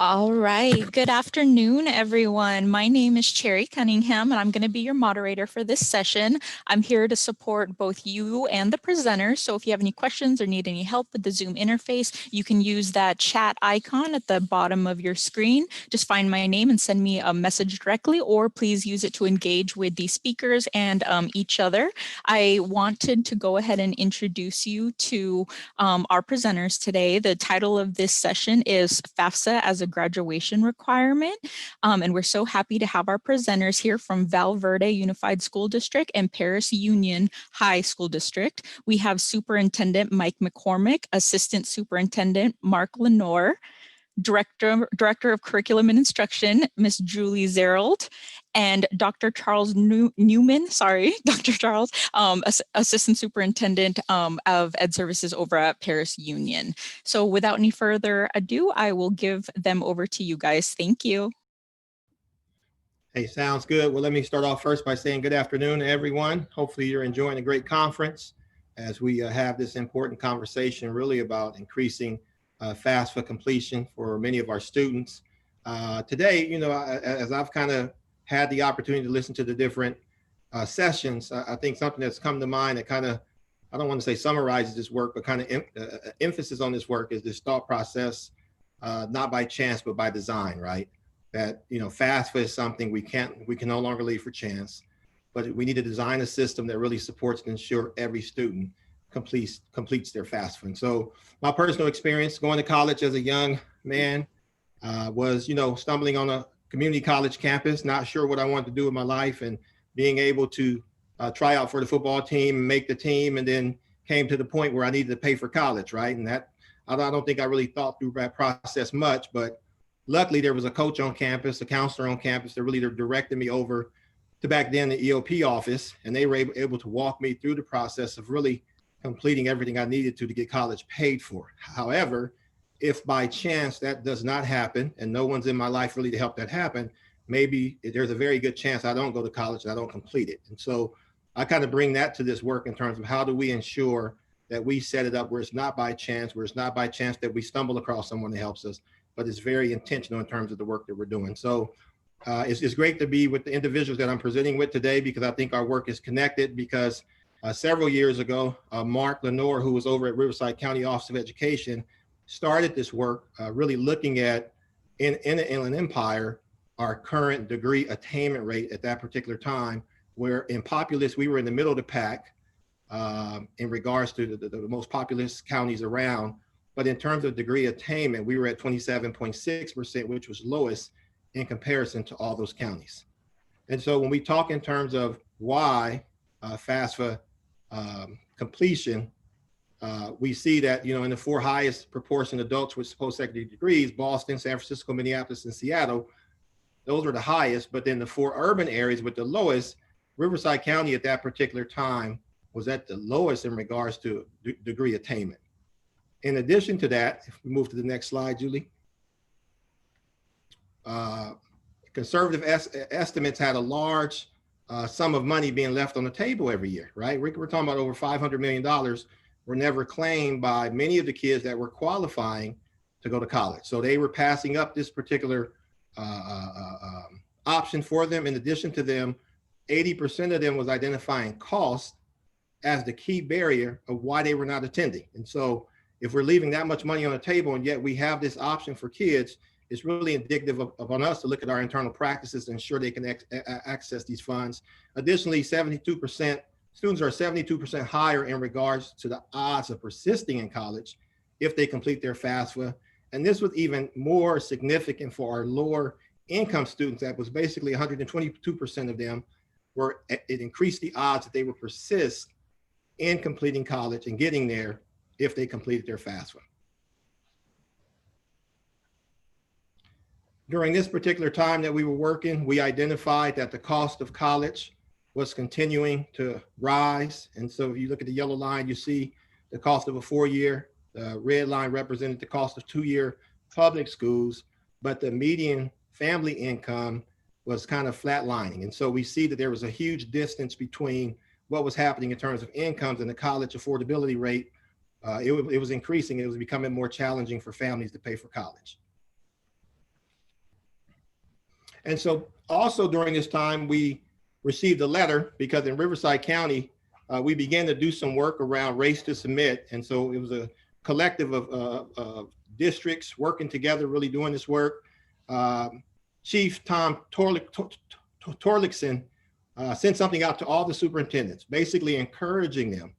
All right. Good afternoon, everyone. My name is Cherry Cunningham, and I'm going to be your moderator for this session. I'm here to support both you and the presenters. So if you have any questions or need any help with the Zoom interface, you can use that chat icon at the bottom of your screen. Just find my name and send me a message directly, or please use it to engage with the speakers and each other. I wanted to go ahead and introduce you to our presenters today. The title of this session is FAFSA as a graduation requirement. And we're so happy to have our presenters here from Verde Unified School District and Perris Union High School District. We have Superintendent Mike McCormick, Assistant Superintendent Mark Lenore, Director of Curriculum and Instruction, Ms. Julie Zerold, and Dr. Charles Newman, Dr. Charles, Assistant Superintendent of Ed Services over at Perris Union. So without any further ado, I will give them over to you guys. Thank you. Hey, sounds good. Well, let me start off first by saying good afternoon to everyone. Hopefully you're enjoying a great conference as we have this important conversation really about increasing FAFSA completion for many of our students. Today, as I've kind of had the opportunity to listen to the different sessions, I think something that's come to mind that kind of, I don't want to say summarizes this work, but kind of emphasis on this work is this thought process, not by chance, but by design, right? That, FAFSA is something we can no longer leave for chance, but we need to design a system that really supports and ensure every student completes their FAFSA. And so my personal experience going to college as a young man was, stumbling on a community college campus, not sure what I wanted to do with my life, and being able to try out for the football team, make the team, and then came to the point where I needed to pay for college, right? And that, I don't think I really thought through that process much, but luckily there was a coach on campus, a counselor on campus that really directed me over to back then the EOP office, and they were able to walk me through the process of really completing everything I needed to get college paid for. However, if by chance that does not happen and no one's in my life really to help that happen, maybe there's a very good chance I don't go to college and I don't complete it. And so I kind of bring that to this work in terms of how do we ensure that we set it up where it's not by chance, that we stumble across someone that helps us, but it's very intentional in terms of the work that we're doing. So it's great to be with the individuals that I'm presenting with today, because I think our work is connected, because several years ago, Mark Lenore, who was over at Riverside County Office of Education, started this work really looking at, in the Inland Empire, our current degree attainment rate at that particular time, where in populace, we were in the middle of the pack in regards to the most populous counties around. But in terms of degree attainment, we were at 27.6%, which was lowest in comparison to all those counties. And so when we talk in terms of why FAFSA completion, we see that, in the four highest proportion adults with post-secondary degrees, Boston, San Francisco, Minneapolis, and Seattle, those were the highest. But then the four urban areas with the lowest, Riverside County at that particular time was at the lowest in regards to degree attainment. In addition to that, if we move to the next slide, Julie, conservative estimates had a large sum of money being left on the table every year, right? We're talking about over $500 million were never claimed by many of the kids that were qualifying to go to college. So they were passing up this particular option for them. In addition to them, 80% of them was identifying cost as the key barrier of why they were not attending. And so if we're leaving that much money on the table and yet we have this option for kids, it's really indicative of on us to look at our internal practices to ensure they can access these funds. Additionally, 72%, students are 72% higher in regards to the odds of persisting in college if they complete their FAFSA. And this was even more significant for our lower income students. That was basically 122% of them where it increased the odds that they would persist in completing college and getting there if they completed their FAFSA. During this particular time that we were working, we identified that the cost of college was continuing to rise. And so if you look at the yellow line, you see the cost of a 4-year, the red line represented the cost of 2-year public schools, but the median family income was kind of flatlining. And so we see that there was a huge distance between what was happening in terms of incomes and the college affordability rate. It was increasing. It was becoming more challenging for families to pay for college. And so also during this time, we received a letter because in Riverside County, we began to do some work around race to submit. And so it was a collective of districts working together, really doing this work. Chief Tom Torlickson sent something out to all the superintendents, basically encouraging them,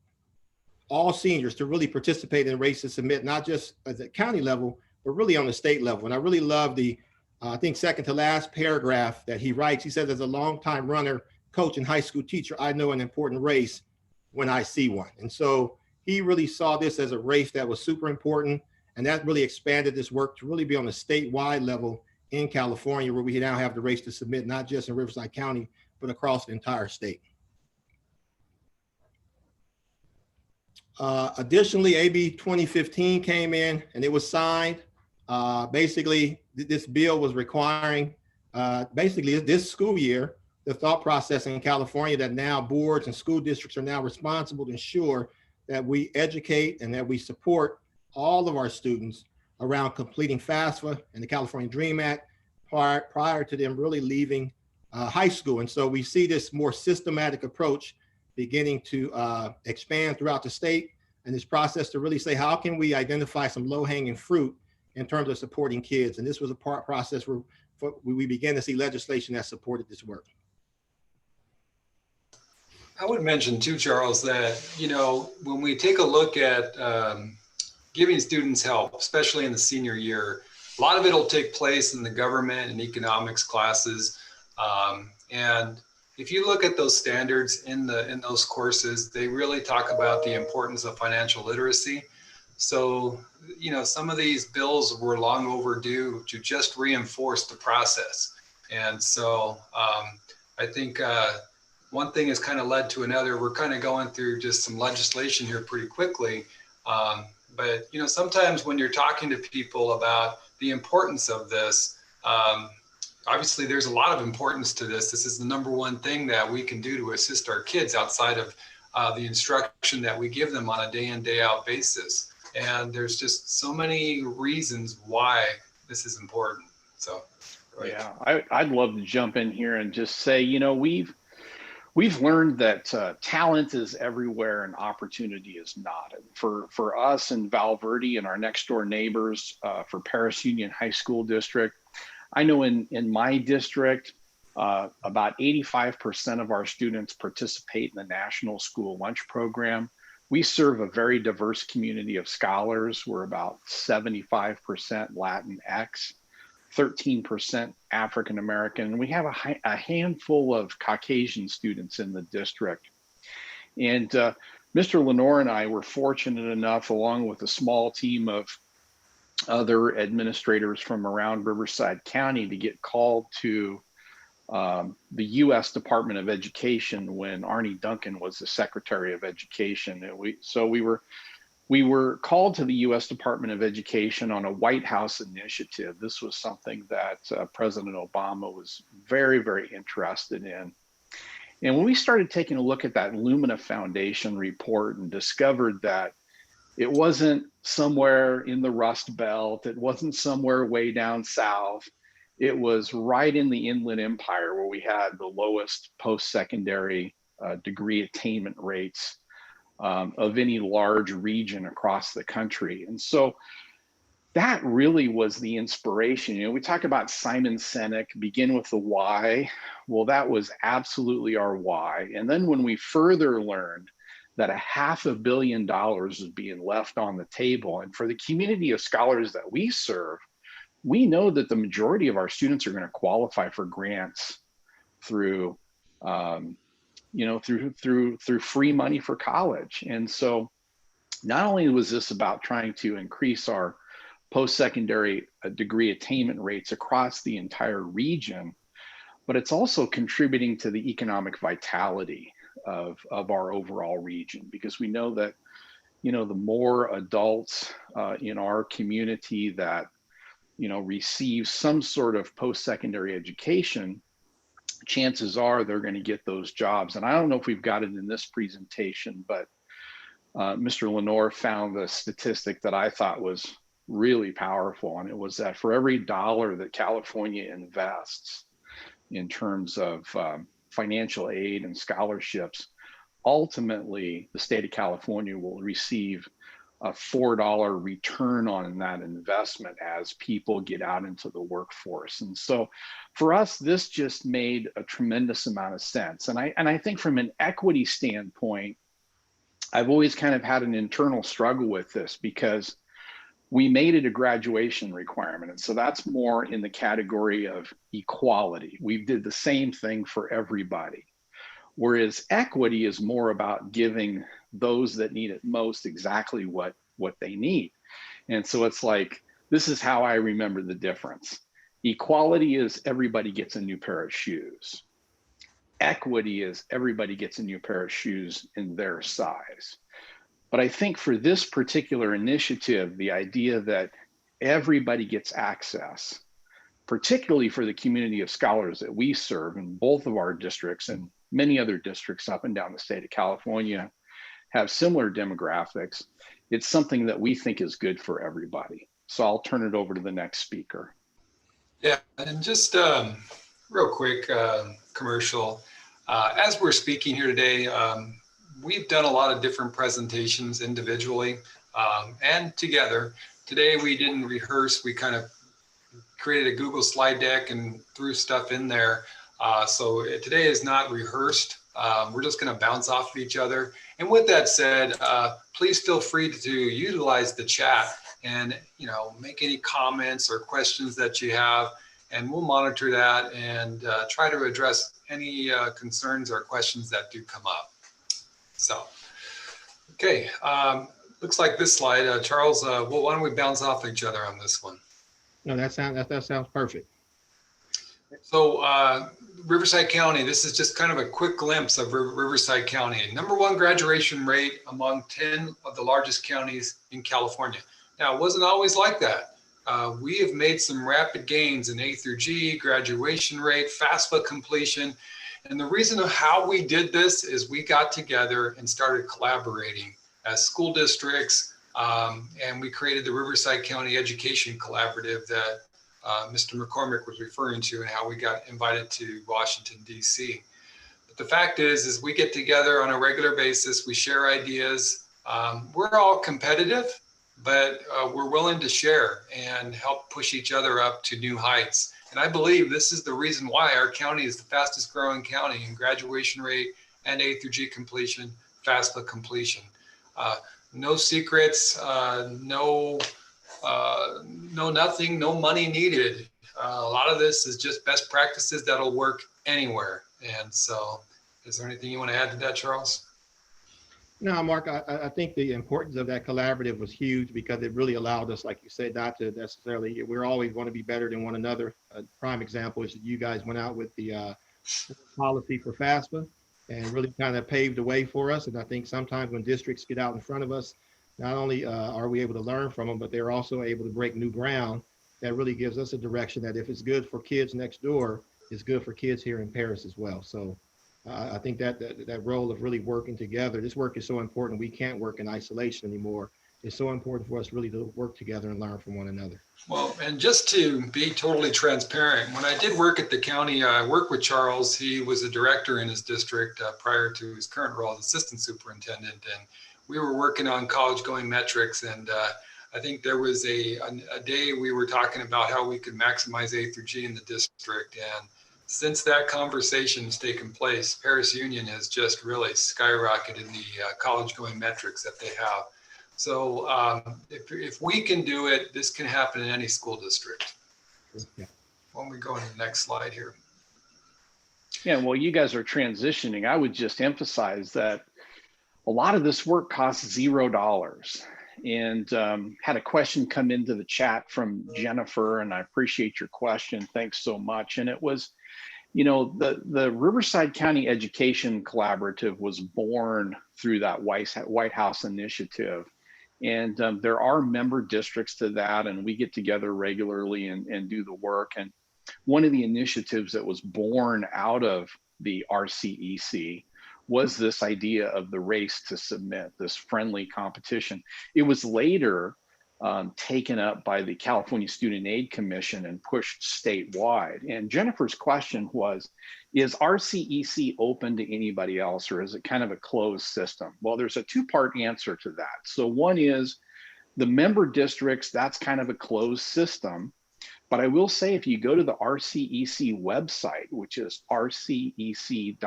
all seniors, to really participate in Race to Submit, not just at the county level, but really on the state level. And I really love the, I think second to last paragraph that he writes. He says, as a longtime runner, coach, and high school teacher, I know an important race when I see one. And so he really saw this as a race that was super important. And that really expanded this work to really be on a statewide level in California, where we now have the Race to Submit, not just in Riverside County, but across the entire state. Additionally, AB 2015 came in and it was signed. Basically, this bill was requiring, basically this school year, the thought process in California that now boards and school districts are now responsible to ensure that we educate and that we support all of our students around completing FAFSA and the California Dream Act prior to them really leaving high school. And so we see this more systematic approach beginning to expand throughout the state, and this process to really say, how can we identify some low-hanging fruit in terms of supporting kids? And this was a process where we began to see legislation that supported this work. I would mention too, Charles, that, when we take a look at giving students help, especially in the senior year, a lot of it will take place in the government and economics classes. And if you look at those standards in those courses, they really talk about the importance of financial literacy. So, some of these bills were long overdue to just reinforce the process. And so I think one thing has kind of led to another. We're kind of going through just some legislation here pretty quickly. But, sometimes when you're talking to people about the importance of this, obviously there's a lot of importance to this. This is the number one thing that we can do to assist our kids outside of the instruction that we give them on a day in, day out basis. And there's just so many reasons why this is important. So, right. Yeah, I'd love to jump in here and just say, we've learned that talent is everywhere and opportunity is not. For us in Val Verde and our next door neighbors, for Perris Union High School District, I know in my district, about 85% of our students participate in the National School Lunch Program. We serve a very diverse community of scholars. We're about 75% Latinx, 13% African American, and we have a handful of Caucasian students in the district. And Mr. Lenore and I were fortunate enough, along with a small team of other administrators from around Riverside County, to get called to the U.S. Department of Education when Arne Duncan was the Secretary of Education. And we were called to the U.S. Department of Education on a White House initiative. This was something that President Obama was very, very interested in. And when we started taking a look at that Lumina Foundation report and discovered that it wasn't somewhere in the Rust Belt, it wasn't somewhere way down south, it was right in the Inland Empire where we had the lowest post-secondary degree attainment rates of any large region across the country. And so that really was the inspiration. We talk about Simon Sinek, begin with the why. Well, that was absolutely our why. And then when we further learned that $500 million is being left on the table, and for the community of scholars that we serve, we know that the majority of our students are going to qualify for grants through through free money for college. And so not only was this about trying to increase our post-secondary degree attainment rates across the entire region, but it's also contributing to the economic vitality of our overall region, because we know that, the more adults in our community that, receive some sort of post-secondary education, chances are they're going to get those jobs. And I don't know if we've got it in this presentation, but Mr. Lenore found the statistic that I thought was really powerful. And it was that for every dollar that California invests in terms of financial aid and scholarships, ultimately the state of California will receive a $4 return on that investment as people get out into the workforce. And so for us, this just made a tremendous amount of sense. And I think from an equity standpoint, I've always kind of had an internal struggle with this because we made it a graduation requirement. And so that's more in the category of equality. We did the same thing for everybody. Whereas equity is more about giving those that need it most exactly what they need. And so it's like, this is how I remember the difference. Equality is everybody gets a new pair of shoes. Equity is everybody gets a new pair of shoes in their size. But I think for this particular initiative, the idea that everybody gets access, particularly for the community of scholars that we serve in both of our districts and many other districts up and down the state of California have similar demographics. It's something that we think is good for everybody. So I'll turn it over to the next speaker. Yeah, and just real quick commercial. As we're speaking here today, we've done a lot of different presentations individually and together. Today we didn't rehearse, we kind of created a Google slide deck and threw stuff in there. So today is not rehearsed. We're just going to bounce off of each other. And with that said, please feel free to utilize the chat and make any comments or questions that you have, and we'll monitor that and try to address any concerns or questions that do come up. So, okay, looks like this slide, Charles. Well, why don't we bounce off each other on this one? No, that sounds perfect. So Riverside County, this is just kind of a quick glimpse of Riverside County. #1 graduation rate among 10 of the largest counties in California. Now, it wasn't always like that. We have made some rapid gains in A through G, graduation rate, FAFSA completion. And the reason of how we did this is we got together and started collaborating as school districts, and we created the Riverside County Education Collaborative that Mr. McCormick was referring to, and how we got invited to Washington, D.C. But the fact is we get together on a regular basis, we share ideas. We're all competitive, but we're willing to share and help push each other up to new heights. And I believe this is the reason why our county is the fastest growing county in graduation rate and A through G completion, FAFSA completion. No secrets, no nothing, no money needed. A lot of this is just best practices that'll work anywhere. And so, is there anything you want to add to that, Charles? No, Mark, I think the importance of that collaborative was huge because it really allowed us, like you said, not to necessarily, we're always going to be better than one another. A prime example is that you guys went out with the policy for FAFSA and really kind of paved the way for us. And I think sometimes when districts get out in front of us, not only are we able to learn from them, but they're also able to break new ground that really gives us a direction that if it's good for kids next door, it's good for kids here in Perris as well. So I think that role of really working together, this work is so important. We can't work in isolation anymore. It's so important for us really to work together and learn from one another. Well, and just to be totally transparent, when I did work at the county, I worked with Charles. He was a director in his district prior to his current role as assistant superintendent. And we were working on college going metrics. And I think there was a day we were talking about how we could maximize A through G in the district. And since that conversation has taken place, Perris Union has just really skyrocketed in the college going metrics that they have. So if we can do it, this can happen in any school district. Yeah. Why don't we go to the next slide here? Yeah, well, you guys are transitioning. I would just emphasize that a lot of this work costs $0. And had a question come into the chat from Jennifer, and I appreciate your question. Thanks so much. And it was, the Riverside County Education Collaborative was born through that White House initiative. And there are member districts to that, and we get together regularly and do the work. And one of the initiatives that was born out of the RCEC was this idea of the race to submit, this friendly competition. It was later taken up by the California Student Aid Commission and pushed statewide. And Jennifer's question was, is RCEC open to anybody else, or is it kind of a closed system? Well, there's a two-part answer to that. So one is the member districts, that's kind of a closed system. But I will say, if you go to the RCEC website, which is rcec.us,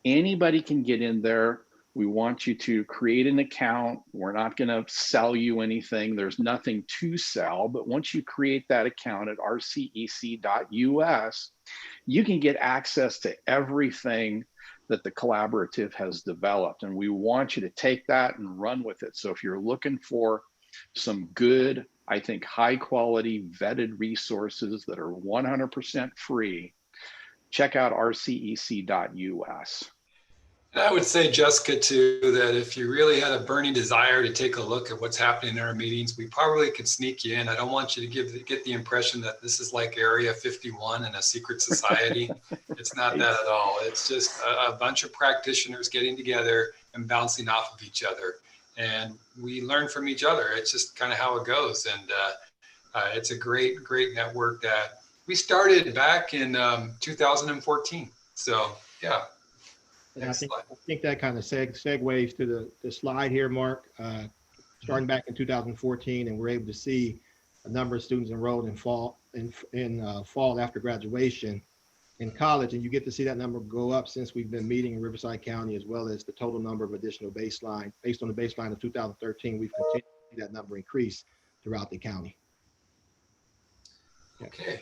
anybody can get in there. We want you to create an account. We're not going to sell you anything. There's nothing to sell. But once you create that account at rcec.us, you can get access to everything that the collaborative has developed. And we want you to take that and run with it. So if you're looking for some good, I think, high quality vetted resources that are 100% free, check out rcec.us. And I would say, Jessica, too, that if you really had a burning desire to take a look at what's happening in our meetings, we probably could sneak you in. I don't want you to get the impression that this is like Area 51 and a secret society. It's not that at all. It's just a bunch of practitioners getting together and bouncing off of each other. And we learn from each other. It's just kind of how it goes. And it's a great, great network that we started back in 2014. So, yeah. And I think that kind of segues to the slide here, Mark. Starting back in 2014, and we're able to see a number of students enrolled in fall after graduation in college, and you get to see that number go up since we've been meeting in Riverside County, as well as the total number of additional baseline. Based on the baseline of 2013, we've continued to see that number increase throughout the county. Okay.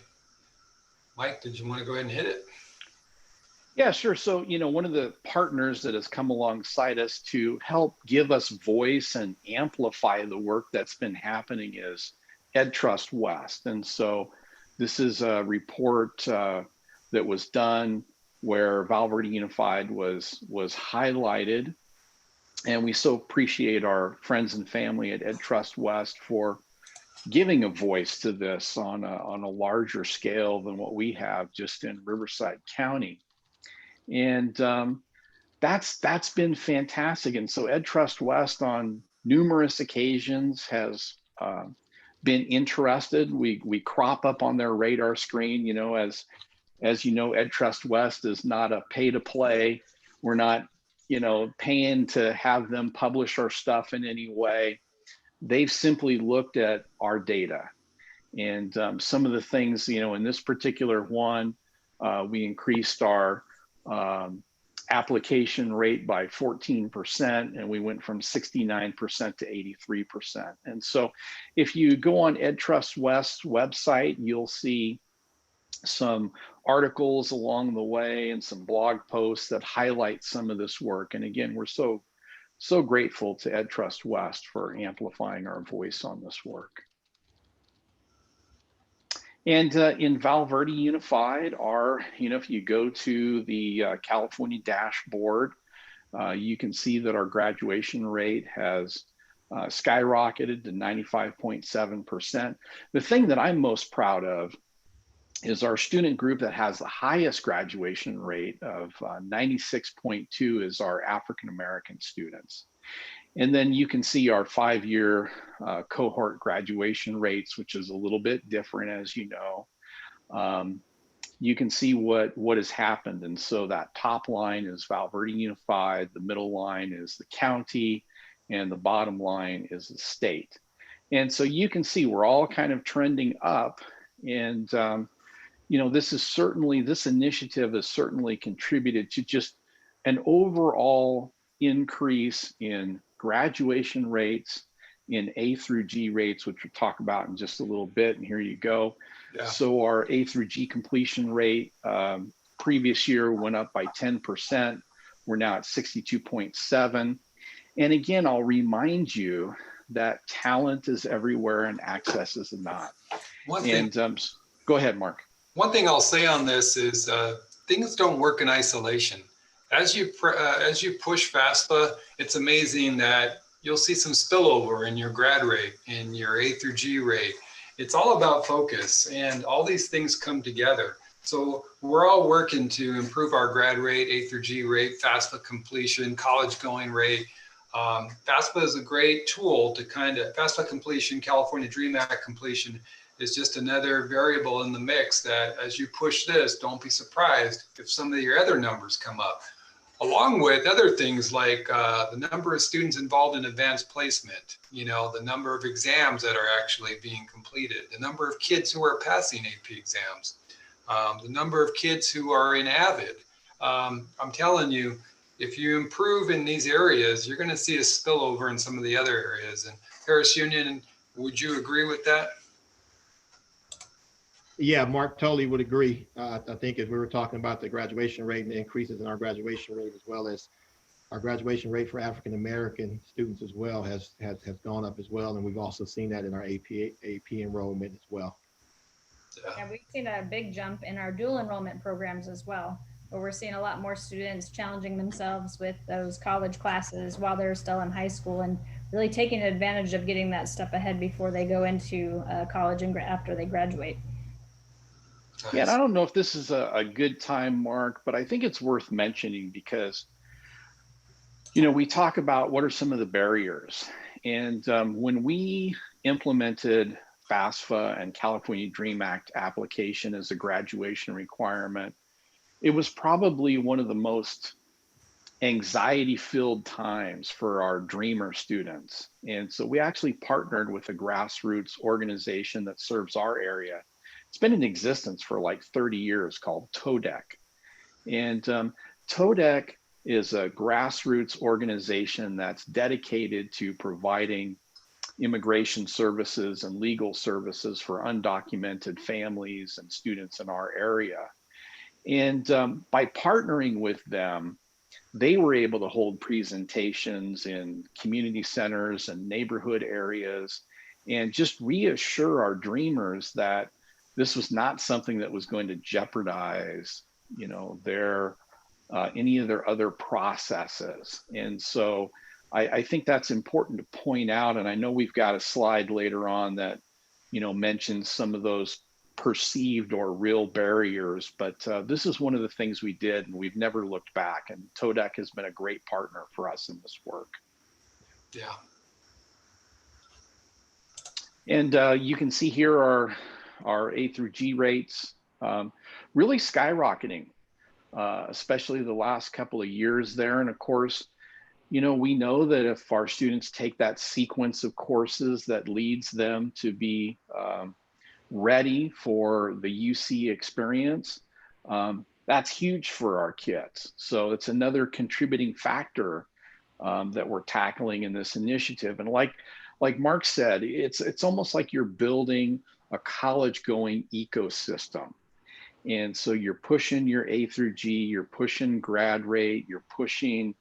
Mike, did you want to go ahead and hit it? Yeah, sure. So, one of the partners that has come alongside us to help give us voice and amplify the work that's been happening is EdTrust West. And so this is a report that was done where Val Verde Unified was highlighted. And we so appreciate our friends and family at EdTrust West for giving a voice to this on a larger scale than what we have just in Riverside County. And that's been fantastic. And so EdTrust West on numerous occasions has been interested. We crop up on their radar screen, as you know, EdTrust West is not a pay to play. We're not, paying to have them publish our stuff in any way. They've simply looked at our data. And some of the things, in this particular one, we increased our application rate by 14%, and we went from 69% to 83%. And so if you go on EdTrust West's website, you'll see some articles along the way and some blog posts that highlight some of this work. And again, we're so grateful to EdTrust West for amplifying our voice on this work. And in Val Verde Unified, if you go to the California dashboard, you can see that our graduation rate has skyrocketed to 95.7%. The thing that I'm most proud of is our student group that has the highest graduation rate of 96.2 is our African American students. And then you can see our 5-year cohort graduation rates, which is a little bit different, as you know. You can see what has happened. And so that top line is Val Verde Unified, the middle line is the county, and the bottom line is the state. And so you can see we're all kind of trending up. And, this initiative has certainly contributed to just an overall increase in graduation rates, in A through G rates, which we'll talk about in just a little bit. And here you go. Yeah. So our A through G completion rate previous year went up by 10%. We're now at 62.7. And again, I'll remind you that talent is everywhere and access is not. Go ahead, Mark. One thing I'll say on this is things don't work in isolation. As you push FAFSA, it's amazing that you'll see some spillover in your grad rate, in your A through G rate. It's all about focus, and all these things come together. So we're all working to improve our grad rate, A through G rate, FAFSA completion, college going rate. FAFSA is a great tool to FAFSA completion, California Dream Act completion is just another variable in the mix that as you push this, don't be surprised if some of your other numbers come up. Along with other things like the number of students involved in advanced placement, the number of exams that are actually being completed, the number of kids who are passing AP exams, the number of kids who are in AVID. I'm telling you, if you improve in these areas, you're going to see a spillover in some of the other areas. And Perris Union, would you agree with that? Yeah, Mark, totally would agree. I think if we were talking about the graduation rate and the increases in our graduation rate, as well as our graduation rate for African-American students as well has gone up as well. And we've also seen that in our AP enrollment as well. Yeah, we've seen a big jump in our dual enrollment programs as well, where we're seeing a lot more students challenging themselves with those college classes while they're still in high school and really taking advantage of getting that step ahead before they go into college and after they graduate. Yeah, and I don't know if this is a good time, Mark, but I think it's worth mentioning because, we talk about what are some of the barriers. And when we implemented FAFSA and California Dream Act application as a graduation requirement, it was probably one of the most anxiety-filled times for our dreamer students. And so we actually partnered with a grassroots organization that serves our area. It's been in existence for like 30 years called TODEC. And TODEC is a grassroots organization that's dedicated to providing immigration services and legal services for undocumented families and students in our area. And by partnering with them, they were able to hold presentations in community centers and neighborhood areas and just reassure our dreamers that this was not something that was going to jeopardize, their any of their other processes. And so I think that's important to point out. And I know we've got a slide later on that, mentions some of those perceived or real barriers, but this is one of the things we did and we've never looked back. And TODEC has been a great partner for us in this work. Yeah. And you can see here our A through G rates really skyrocketing, especially the last couple of years there. And of course, we know that if our students take that sequence of courses that leads them to be ready for the UC experience, that's huge for our kids. So it's another contributing factor that we're tackling in this initiative. And like Mark said, it's almost like you're building a college-going ecosystem. And so you're pushing your A through G, you're pushing grad rate, you're pushing,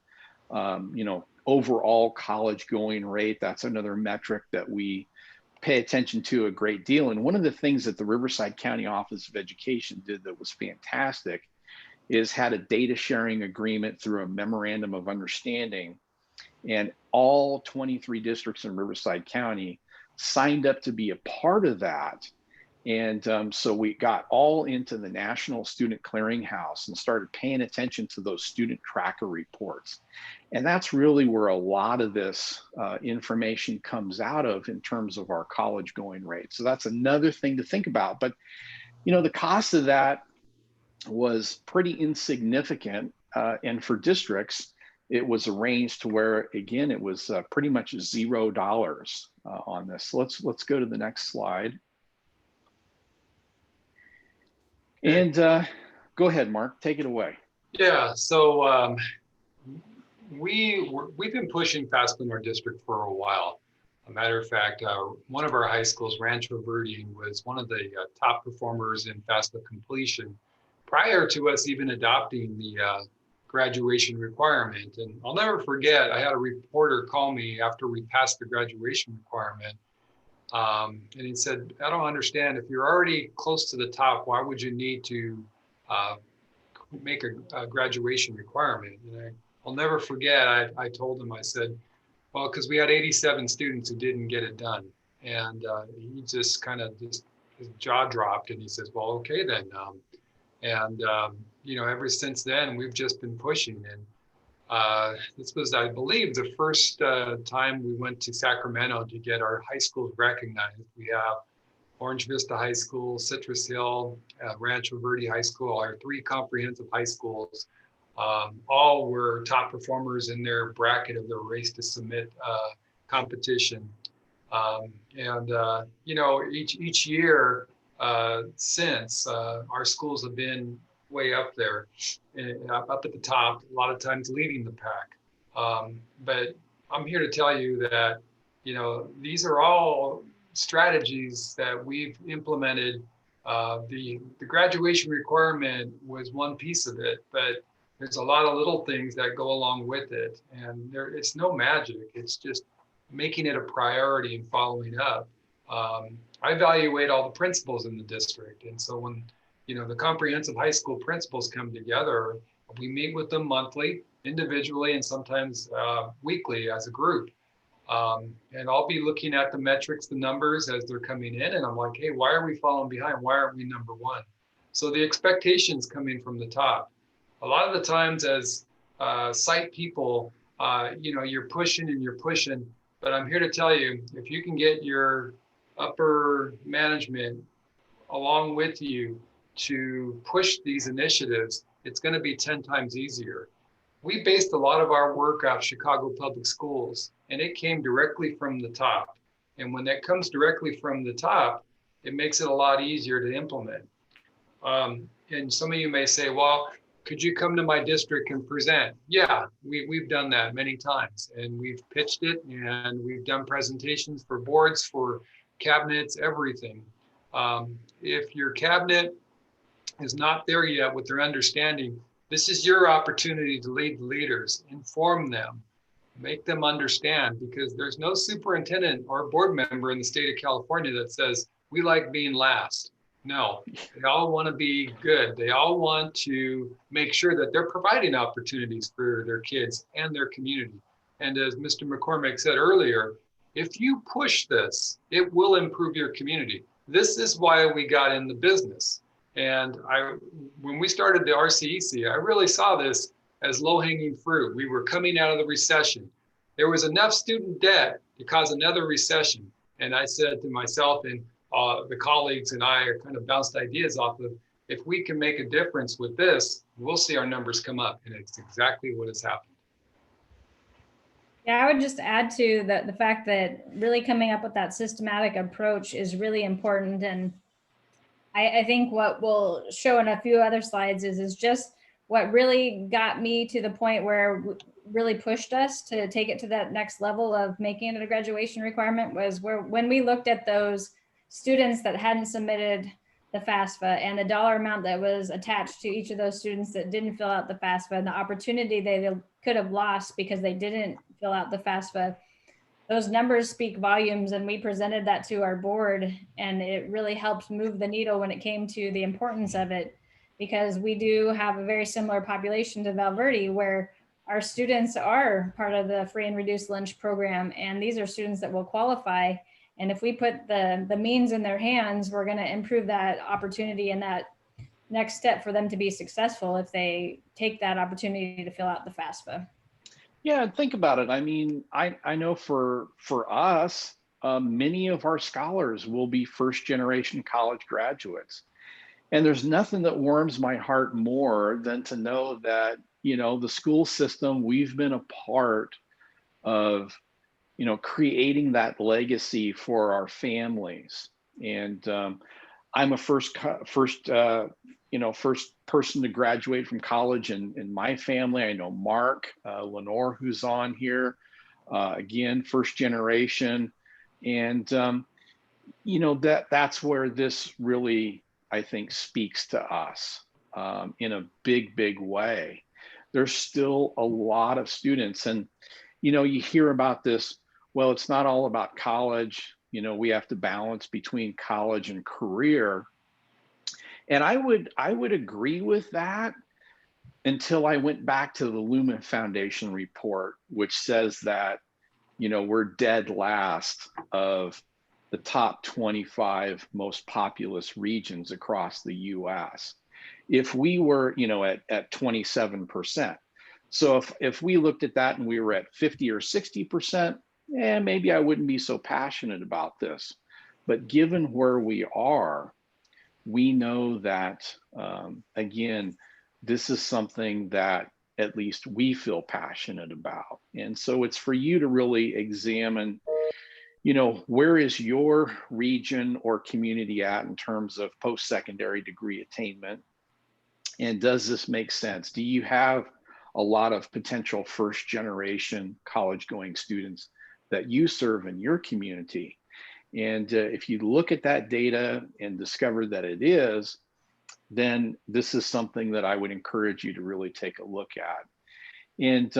overall college-going rate. That's another metric that we pay attention to a great deal. And one of the things that the Riverside County Office of Education did that was fantastic is had a data sharing agreement through a memorandum of understanding. And all 23 districts in Riverside County signed up to be a part of that. And so we got all into the National Student Clearinghouse and started paying attention to those student tracker reports. And that's really where a lot of this information comes out of in terms of our college going rate. So that's another thing to think about. But, the cost of that was pretty insignificant. And for districts, it was arranged to where, again, it was pretty much $0 on this. So let's go to the next slide. And go ahead, Mark, take it away. Yeah, so we've been pushing FAFSA in our district for a while. A matter of fact, one of our high schools, Rancho Verde, was one of the top performers in FAFSA completion prior to us even adopting the graduation requirement. And I'll never forget, I had a reporter call me after we passed the graduation requirement. And he said, I don't understand, if you're already close to the top, why would you need to make a graduation requirement? And I'll never forget, I told him, I said, well, because we had 87 students who didn't get it done. And he just his jaw dropped and he says, well, okay then. Ever since then, we've just been pushing. And This was, I believe, the first time we went to Sacramento to get our high schools recognized. We have Orange Vista High School, Citrus Hill, Rancho Verde High School, our 3 comprehensive high schools. All were top performers in their bracket of the race to submit competition. You know, each year since, our schools have been way up there, and up at the top, a lot of times leading the pack. But I'm here to tell you that, you know, these are all strategies that we've implemented. The graduation requirement was one piece of it, but there's a lot of little things that go along with it, and it's no magic. It's just making it a priority and following up. I evaluate all the principals in the district, and so when, you know, the comprehensive high school principals come together, we meet with them monthly, individually, and sometimes weekly as a group. And I'll be looking at the metrics, the numbers as they're coming in, and I'm like, hey, why are we falling behind? Why aren't we number 1? So the expectations coming from the top. A lot of the times as site people, you know, you're pushing and you're pushing, but I'm here to tell you, if you can get your upper management along with you to push these initiatives, it's going to be 10 times easier. We based a lot of our work off Chicago Public Schools, and it came directly from the top. And when that comes directly from the top, it makes it a lot easier to implement. And some of you may say, well, could you come to my district and present? Yeah, we've done that many times, and we've pitched it, and we've done presentations for boards, for cabinets, everything. If your cabinet is not there yet with their understanding, this is your opportunity to lead the leaders, inform them, make them understand, because there's no superintendent or board member in the state of California that says, we like being last. No, they all want to be good. They all want to make sure that they're providing opportunities for their kids and their community. And as Mr. McCormick said earlier, if you push this, it will improve your community. This is why we got in the business. And when we started the RCEC, I really saw this as low-hanging fruit. We were coming out of the recession. There was enough student debt to cause another recession. And I said to myself, and the colleagues and I are kind of bounced ideas off of, if we can make a difference with this, we'll see our numbers come up. And it's exactly what has happened. Yeah, I would just add to the fact that really coming up with that systematic approach is really important. And I think what we'll show in a few other slides is just what really got me to the point where really pushed us to take it to that next level of making it a graduation requirement was when we looked at those students that hadn't submitted the FAFSA and the dollar amount that was attached to each of those students that didn't fill out the FAFSA and the opportunity they could have lost because they didn't fill out the FAFSA. Those numbers speak volumes, and we presented that to our board, and it really helped move the needle when it came to the importance of it, because we do have a very similar population to Val Verde, where our students are part of the free and reduced lunch program, and these are students that will qualify. And if we put the means in their hands, we're going to improve that opportunity and that next step for them to be successful if they take that opportunity to fill out the FAFSA. Yeah, think about it. I mean, I know for us, many of our scholars will be first generation college graduates. And there's nothing that warms my heart more than to know that, you know, the school system, we've been a part of, you know, creating that legacy for our families. And I'm a first person to graduate from college in my family. I know Mark, Lenore, who's on here, again, first generation. And, you know, that's where this really, I think, speaks to us in a big way. There's still a lot of students, and, you know, you hear about this, well, it's not all about college. You know, we have to balance between college and career. And I would agree with that until I went back to the Lumen Foundation report, which says that, you know, we're dead last of the top 25 most populous regions across the US. If we were, you know, at 27%. So if we looked at that and we were at 50 or 60%, maybe I wouldn't be so passionate about this. But given where we are, we know that, again, this is something that at least we feel passionate about. And so it's for you to really examine, where is your region or community at in terms of post-secondary degree attainment? And does this make sense? Do you have a lot of potential first generation college going students that you serve in your community? And if you look at that data and discover that it is, then this is something that I would encourage you to really take a look at. And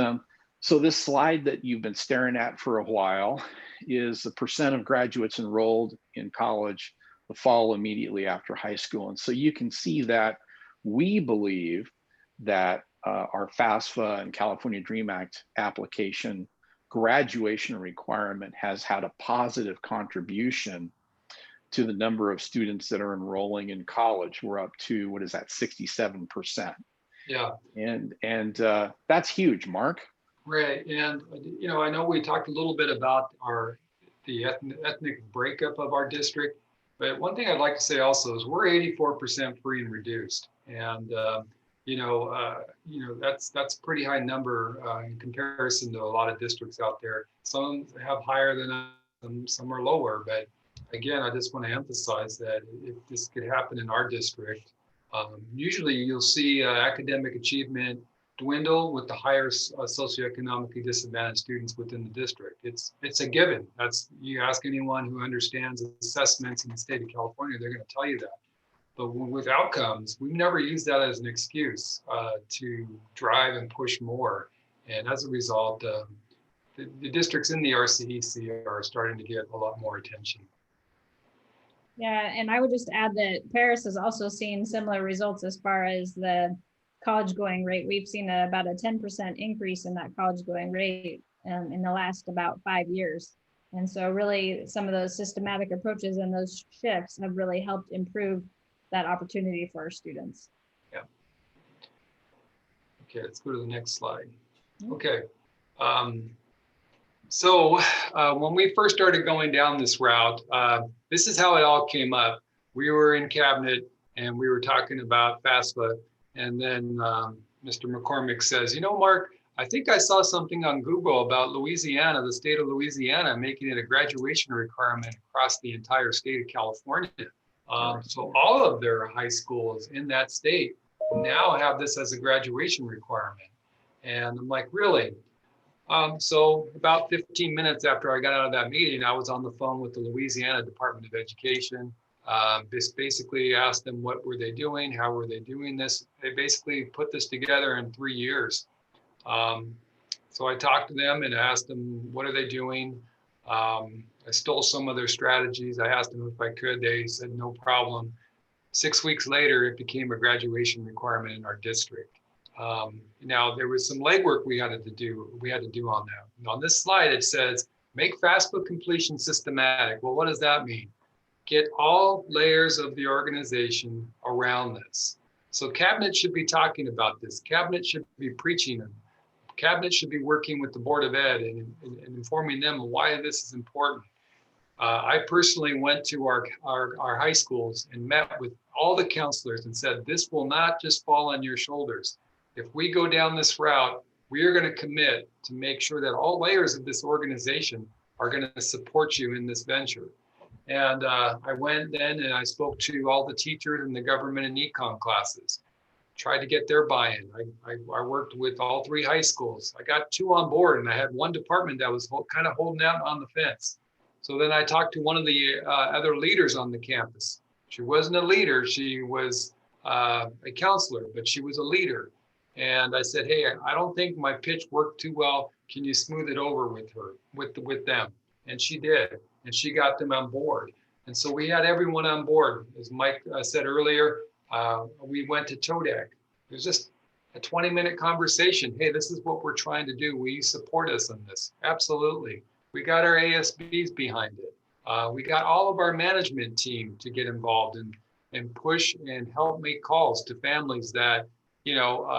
so this slide that you've been staring at for a while is the percent of graduates enrolled in college the fall immediately after high school. And so you can see that we believe that our FAFSA and California DREAM Act application graduation requirement has had a positive contribution to the number of students that are enrolling in college. We're up to, 67%. Yeah. And that's huge, Mark. Right. And, I know we talked a little bit about the ethnic breakup of our district, but one thing I'd like to say also is we're 84% free and reduced. And, that's a pretty high number in comparison to a lot of districts out there. Some have higher than us, some are lower. But again, I just want to emphasize that if this could happen in our district, usually you'll see academic achievement dwindle with the higher socioeconomically disadvantaged students within the district. It's a given. You ask anyone who understands assessments in the state of California, they're going to tell you that. But with outcomes, we've never used that as an excuse to drive and push more. And as a result, the districts in the RCEC are starting to get a lot more attention. Yeah, and I would just add that Perris has also seen similar results as far as the college going rate. We've seen about a 10% increase in that college going rate in the last about 5 years. And so really some of those systematic approaches and those shifts have really helped improve that opportunity for our students. Yeah. Okay, let's go to the next slide. Okay. So when we first started going down this route, this is how it all came up. We were in cabinet and we were talking about FAFSA, and then Mr. McCormick says, Mark, I think I saw something on Google about Louisiana, the state of Louisiana, making it a graduation requirement across the entire state of California. So all of their high schools in that state now have this as a graduation requirement. And I'm like, really? So about 15 minutes after I got out of that meeting, I was on the phone with the Louisiana Department of Education. Just basically asked them what were they doing, how were they doing this. They basically put this together in 3 years. So I talked to them and asked them, what are they doing? I stole some of their strategies. I asked them if I could. They said, no problem. 6 weeks later, it became a graduation requirement in our district. Now, there was some legwork we had to do on that. And on this slide, it says, make FAFSA completion systematic. Well, what does that mean? Get all layers of the organization around this. So cabinet should be talking about this. Cabinet should be preaching them. Cabinet should be working with the Board of Ed and informing them why this is important. I personally went to our high schools and met with all the counselors and said, this will not just fall on your shoulders. If we go down this route, we are going to commit to make sure that all layers of this organization are going to support you in this venture. And I went then and I spoke to all the teachers in the government and econ classes, tried to get their buy-in. I worked with all 3 high schools. I got 2 on board and I had 1 department that was kind of holding out on the fence. So then I talked to one of the other leaders on the campus. She wasn't a leader, she was a counselor, but she was a leader. And I said, hey, I don't think my pitch worked too well. Can you smooth it over with her, with them? And she did, and she got them on board. And so we had everyone on board. As Mike said earlier, we went to TODAC. It was just a 20-minute conversation. Hey, this is what we're trying to do. Will you support us in this? Absolutely. We got our ASBs behind it. We got all of our management team to get involved and push and help make calls to families that,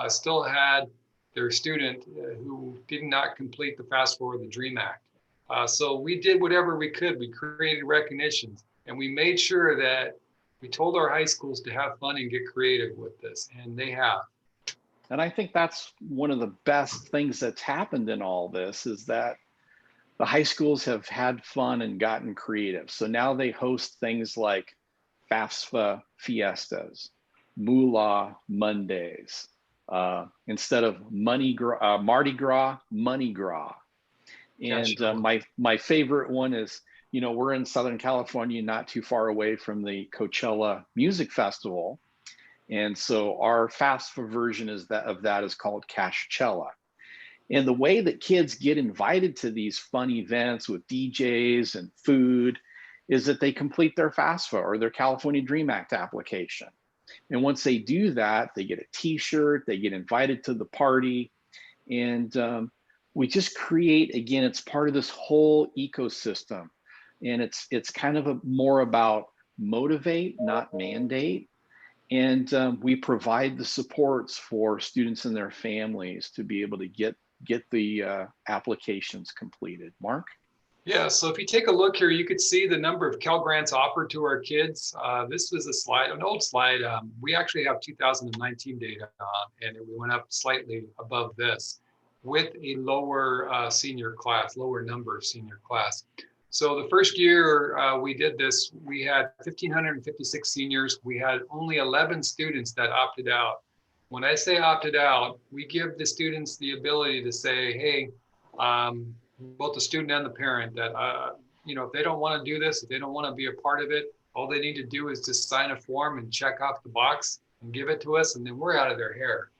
still had their student who did not complete the FAFSA or the DREAM Act. So we did whatever we could. We created recognitions, and we made sure that we told our high schools to have fun and get creative with this, and they have. And I think that's one of the best things that's happened in all this is that the high schools have had fun and gotten creative. So now they host things like FAFSA fiestas, Moolah Mondays, instead of Mardi Gras, Money Gras. And my favorite one is, you know, we're in Southern California, not too far away from the Coachella Music Festival. And so our FAFSA version is of that is called Cashchella. And the way that kids get invited to these fun events with DJs and food is that they complete their FAFSA or their California DREAM Act application. And once they do that, they get a t-shirt, they get invited to the party. And we just create, again, it's part of this whole ecosystem. And it's kind of more about motivate, not mandate. And we provide the supports for students and their families to be able to get the applications completed. Mark? Yeah, so if you take a look here, you could see the number of Cal Grants offered to our kids. This was a slide, an old slide. We actually have 2019 data on, and we went up slightly above this with a lower senior class, lower number of senior class. So the first year we did this, we had 1,556 seniors. We had only 11 students that opted out. When I say opted out, we give the students the ability to say, hey, both the student and the parent that, you know, if they don't want to do this, if they don't want to be a part of it, all they need to do is just sign a form and check off the box and give it to us, and then we're out of their hair.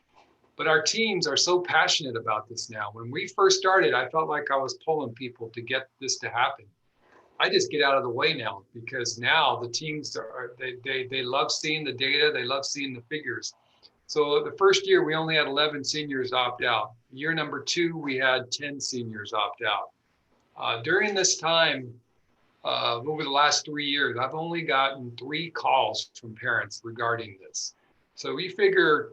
But our teams are so passionate about this now. When we first started, I felt like I was pulling people to get this to happen. I just get out of the way now because now the teams they love seeing the data, they love seeing the figures. So the first year we only had 11 seniors opt out. Year number 2, we had 10 seniors opt out. During this time, over the last 3 years, I've only gotten 3 calls from parents regarding this. So we figure,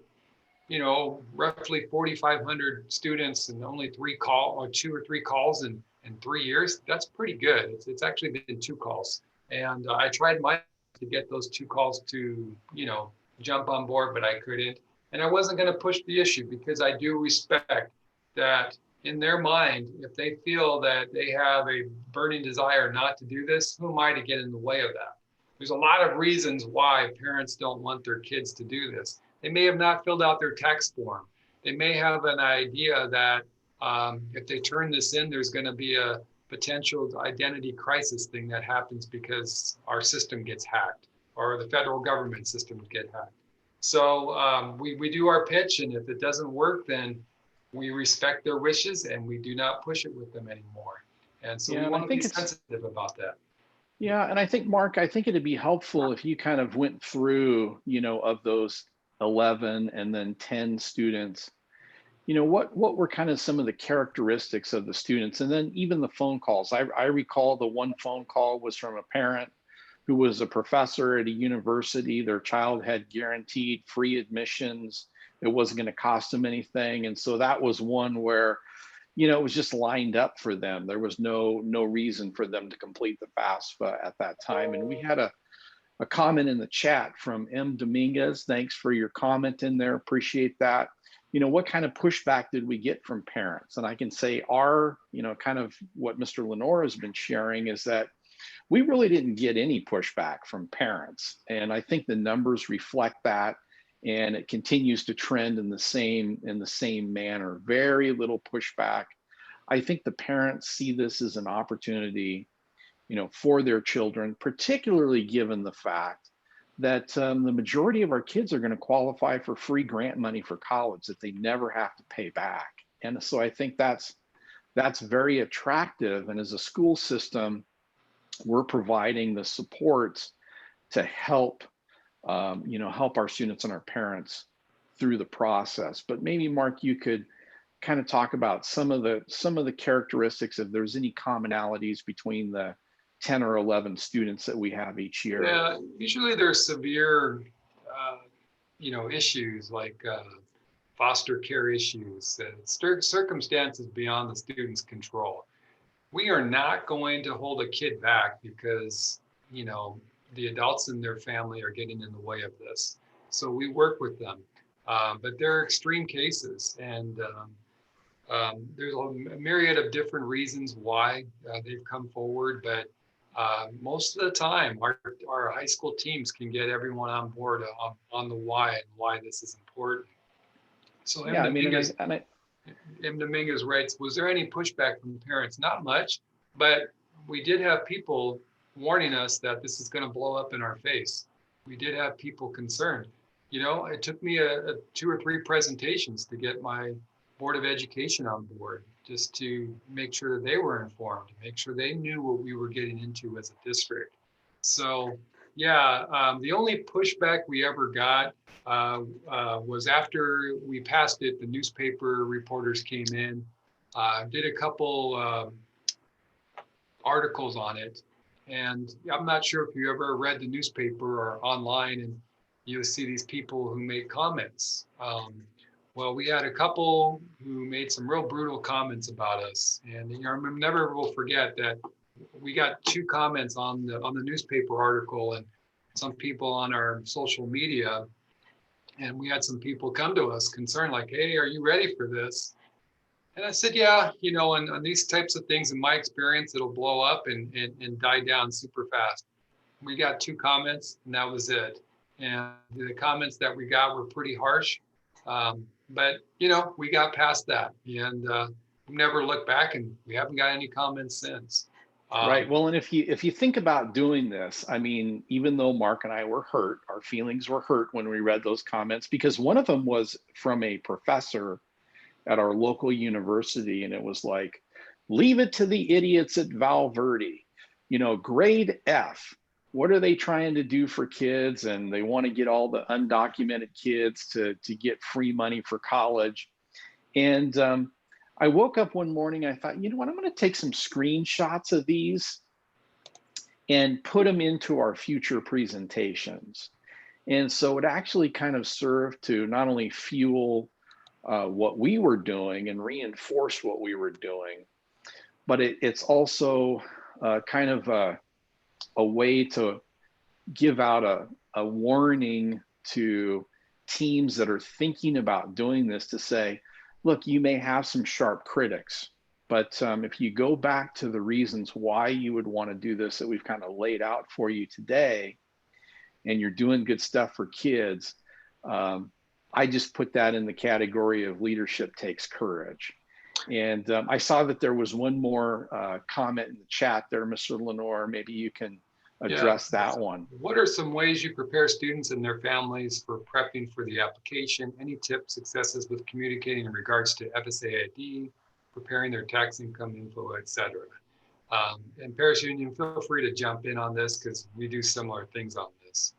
you know, roughly 4,500 students and only 2 or 3 calls in 3 years. That's pretty good. It's actually been 2 calls. And I tried to get those 2 calls to, you know, jump on board, but I couldn't. And I wasn't going to push the issue because I do respect that in their mind, if they feel that they have a burning desire not to do this, who am I to get in the way of that? There's a lot of reasons why parents don't want their kids to do this. They may have not filled out their tax form. They may have an idea that if they turn this in, there's going to be a potential identity crisis thing that happens because our system gets hacked or the federal government systems get hacked. So we do our pitch, and if it doesn't work, then we respect their wishes and we do not push it with them anymore. And so we want to be sensitive about that. Yeah, and I think, Mark, I think it'd be helpful if you kind of went through, you know, of those 11 and then 10 students, you know, what were kind of some of the characteristics of the students, and then even the phone calls. I recall the one phone call was from a parent who was a professor at a university. Their child had guaranteed free admissions. It wasn't going to cost them anything. And so that was one where, you know, it was just lined up for them. There was no reason for them to complete the FAFSA at that time. And we had a comment in the chat from M. Dominguez. Thanks for your comment in there. Appreciate that. You know, what kind of pushback did we get from parents? And I can say our, you know, kind of what Mr. Lenore has been sharing is that we really didn't get any pushback from parents. And I think the numbers reflect that, and it continues to trend in the same manner. Very little pushback. I think the parents see this as an opportunity, you know, for their children, particularly given the fact that the majority of our kids are going to qualify for free grant money for college that they never have to pay back. And so I think that's very attractive. And as a school system, we're providing the supports to help, you know, help our students and our parents through the process. But maybe, Mark, you could kind of talk about some of the characteristics, if there's any commonalities between the 10 or 11 students that we have each year. Yeah, usually there's severe, you know, issues like foster care issues, circumstances beyond the student's control. We are not going to hold a kid back because, you know, the adults in their family are getting in the way of this. So we work with them. But there are extreme cases, and there's a myriad of different reasons why they've come forward, but most of the time, our high school teams can get everyone on board on the why and why this is important. So Yeah, I mean, M. Dominguez writes, was there any pushback from parents? Not much, but we did have people warning us that this is going to blow up in our face. We did have people concerned. You know, it took me a 2 or 3 presentations to get my Board of Education on board, just to make sure that they were informed, make sure they knew what we were getting into as a district. So yeah, the only pushback we ever got was after we passed it. The newspaper reporters came in, did a couple articles on it, and I'm not sure if you ever read the newspaper or online, and you'll see these people who make comments. Well, we had a couple who made some real brutal comments about us, and you know, I never will forget that we got 2 comments on the newspaper article, and some people on our social media, and we had some people come to us concerned, like, "Hey, are you ready for this?" And I said, "Yeah, you know, and on these types of things, in my experience, it'll blow up and die down super fast." We got 2 comments, and that was it. And the comments that we got were pretty harsh. But you know, we got past that, and we never looked back, and we haven't got any comments since. right. Well, and if you think about doing this, I mean, even though Mark and I were hurt, our feelings were hurt when we read those comments, because one of them was from a professor at our local university, and it was like, "Leave it to the idiots at Val Verde, you know, grade F. What are they trying to do for kids? And they want to get all the undocumented kids to get free money for college." And I woke up one morning, I thought, you know what, I'm going to take some screenshots of these and put them into our future presentations. And so it actually kind of served to not only fuel what we were doing and reinforce what we were doing, but it's also kind of a way to give out a warning to teams that are thinking about doing this, to say, look, you may have some sharp critics, but if you go back to the reasons why you would want to do this that we've kind of laid out for you today, and you're doing good stuff for kids, I just put that in the category of leadership takes courage. And I saw that there was one more comment in the chat there, Mr. Lenore. Maybe you can address that one. What are some ways you prepare students and their families for prepping for the application? Any tips, successes with communicating in regards to FSA ID, preparing their tax income info, etc.? And Perris Union, feel free to jump in on this, because we do similar things on this.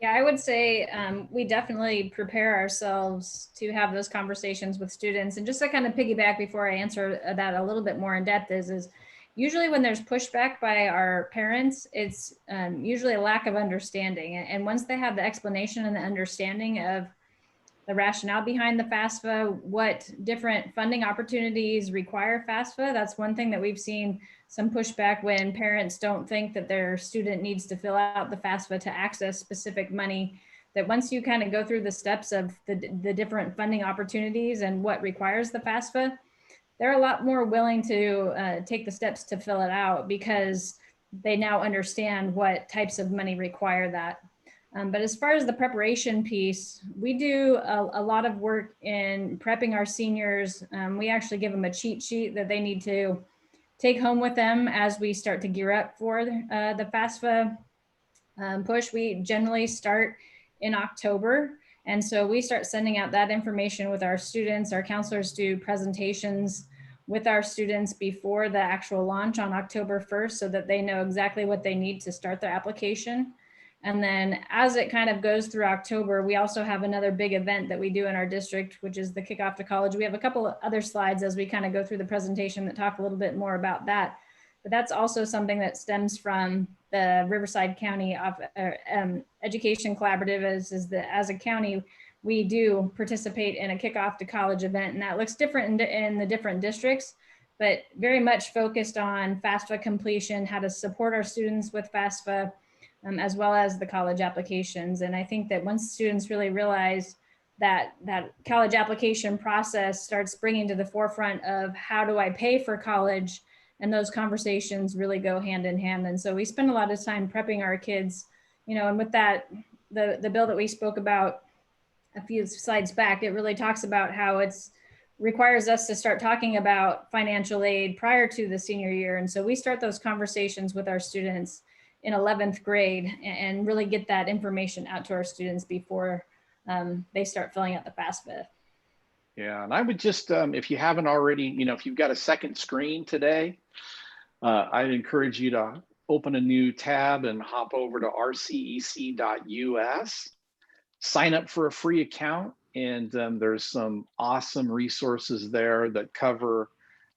Yeah, I would say we definitely prepare ourselves to have those conversations with students. And just to kind of piggyback before I answer that a little bit more in depth is usually when there's pushback by our parents, it's usually a lack of understanding. And once they have the explanation and the understanding of the rationale behind the FAFSA, what different funding opportunities require FAFSA, that's one thing that we've seen some pushback when parents don't think that their student needs to fill out the FAFSA to access specific money. That once you kind of go through the steps of the different funding opportunities and what requires the FAFSA, they're a lot more willing to take the steps to fill it out, because they now understand what types of money require that. But as far as the preparation piece, we do a lot of work in prepping our seniors. We actually give them a cheat sheet that they need to take home with them as we start to gear up for the FAFSA push. We generally start in October. And so we start sending out that information with our students. Our counselors do presentations with our students before the actual launch on October 1st, so that they know exactly what they need to start their application. And then as it kind of goes through October, we also have another big event that we do in our district, which is the kickoff to college. We have a couple of other slides as we kind of go through the presentation that talk a little bit more about that. But that's also something that stems from the Riverside County Education Collaborative. As a county, we do participate in a kickoff to college event, and that looks different in the different districts, but very much focused on FAFSA completion, how to support our students with FAFSA, as well as the college applications. And I think that once students really realize that college application process starts bringing to the forefront of how do I pay for college, and those conversations really go hand in hand. And so we spend a lot of time prepping our kids, you know, and with that, the bill that we spoke about a few slides back, it really talks about how it's requires us to start talking about financial aid prior to the senior year. And so we start those conversations with our students in 11th grade and really get that information out to our students before they start filling out the FAFSA. Yeah, and I would just, if you haven't already, you know, if you've got a second screen today, I'd encourage you to open a new tab and hop over to rcec.us, sign up for a free account, and there's some awesome resources there that cover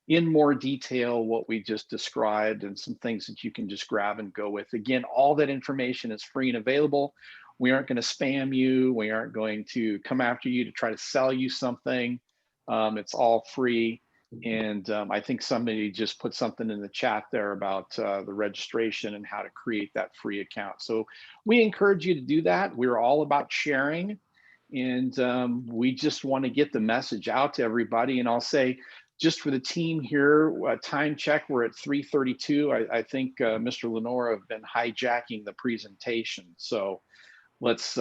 in more detail what we just described and some things that you can just grab and go with. Again, all that information is free and available. We aren't going to spam you. We aren't going to come after you to try to sell you something. It's all free. And I think somebody just put something in the chat there about the registration and how to create that free account. So we encourage you to do that. We're all about sharing, and we just want to get the message out to everybody. And I'll say, just for the team here, time check, we're at 3:32. I think Mr. Lenora have been hijacking the presentation. So let's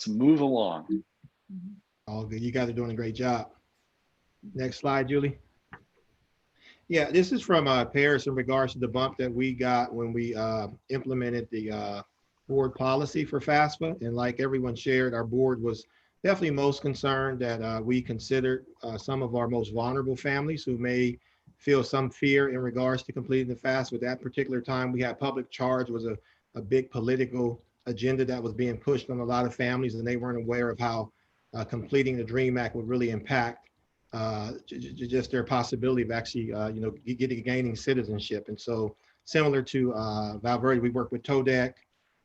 move along. All good. You guys are doing a great job. Next slide, Julie. Yeah, this is from Perris in regards to the bump that we got when we implemented the board policy for FAFSA. And like everyone shared, our board was definitely most concerned that we considered some of our most vulnerable families who may feel some fear in regards to completing the FAFSA. At that particular time, we had public charge was a big political agenda that was being pushed on a lot of families, and they weren't aware of how completing the DREAM Act would really impact just their possibility of actually, gaining citizenship. And so similar to Val Verde, we worked with TODEC.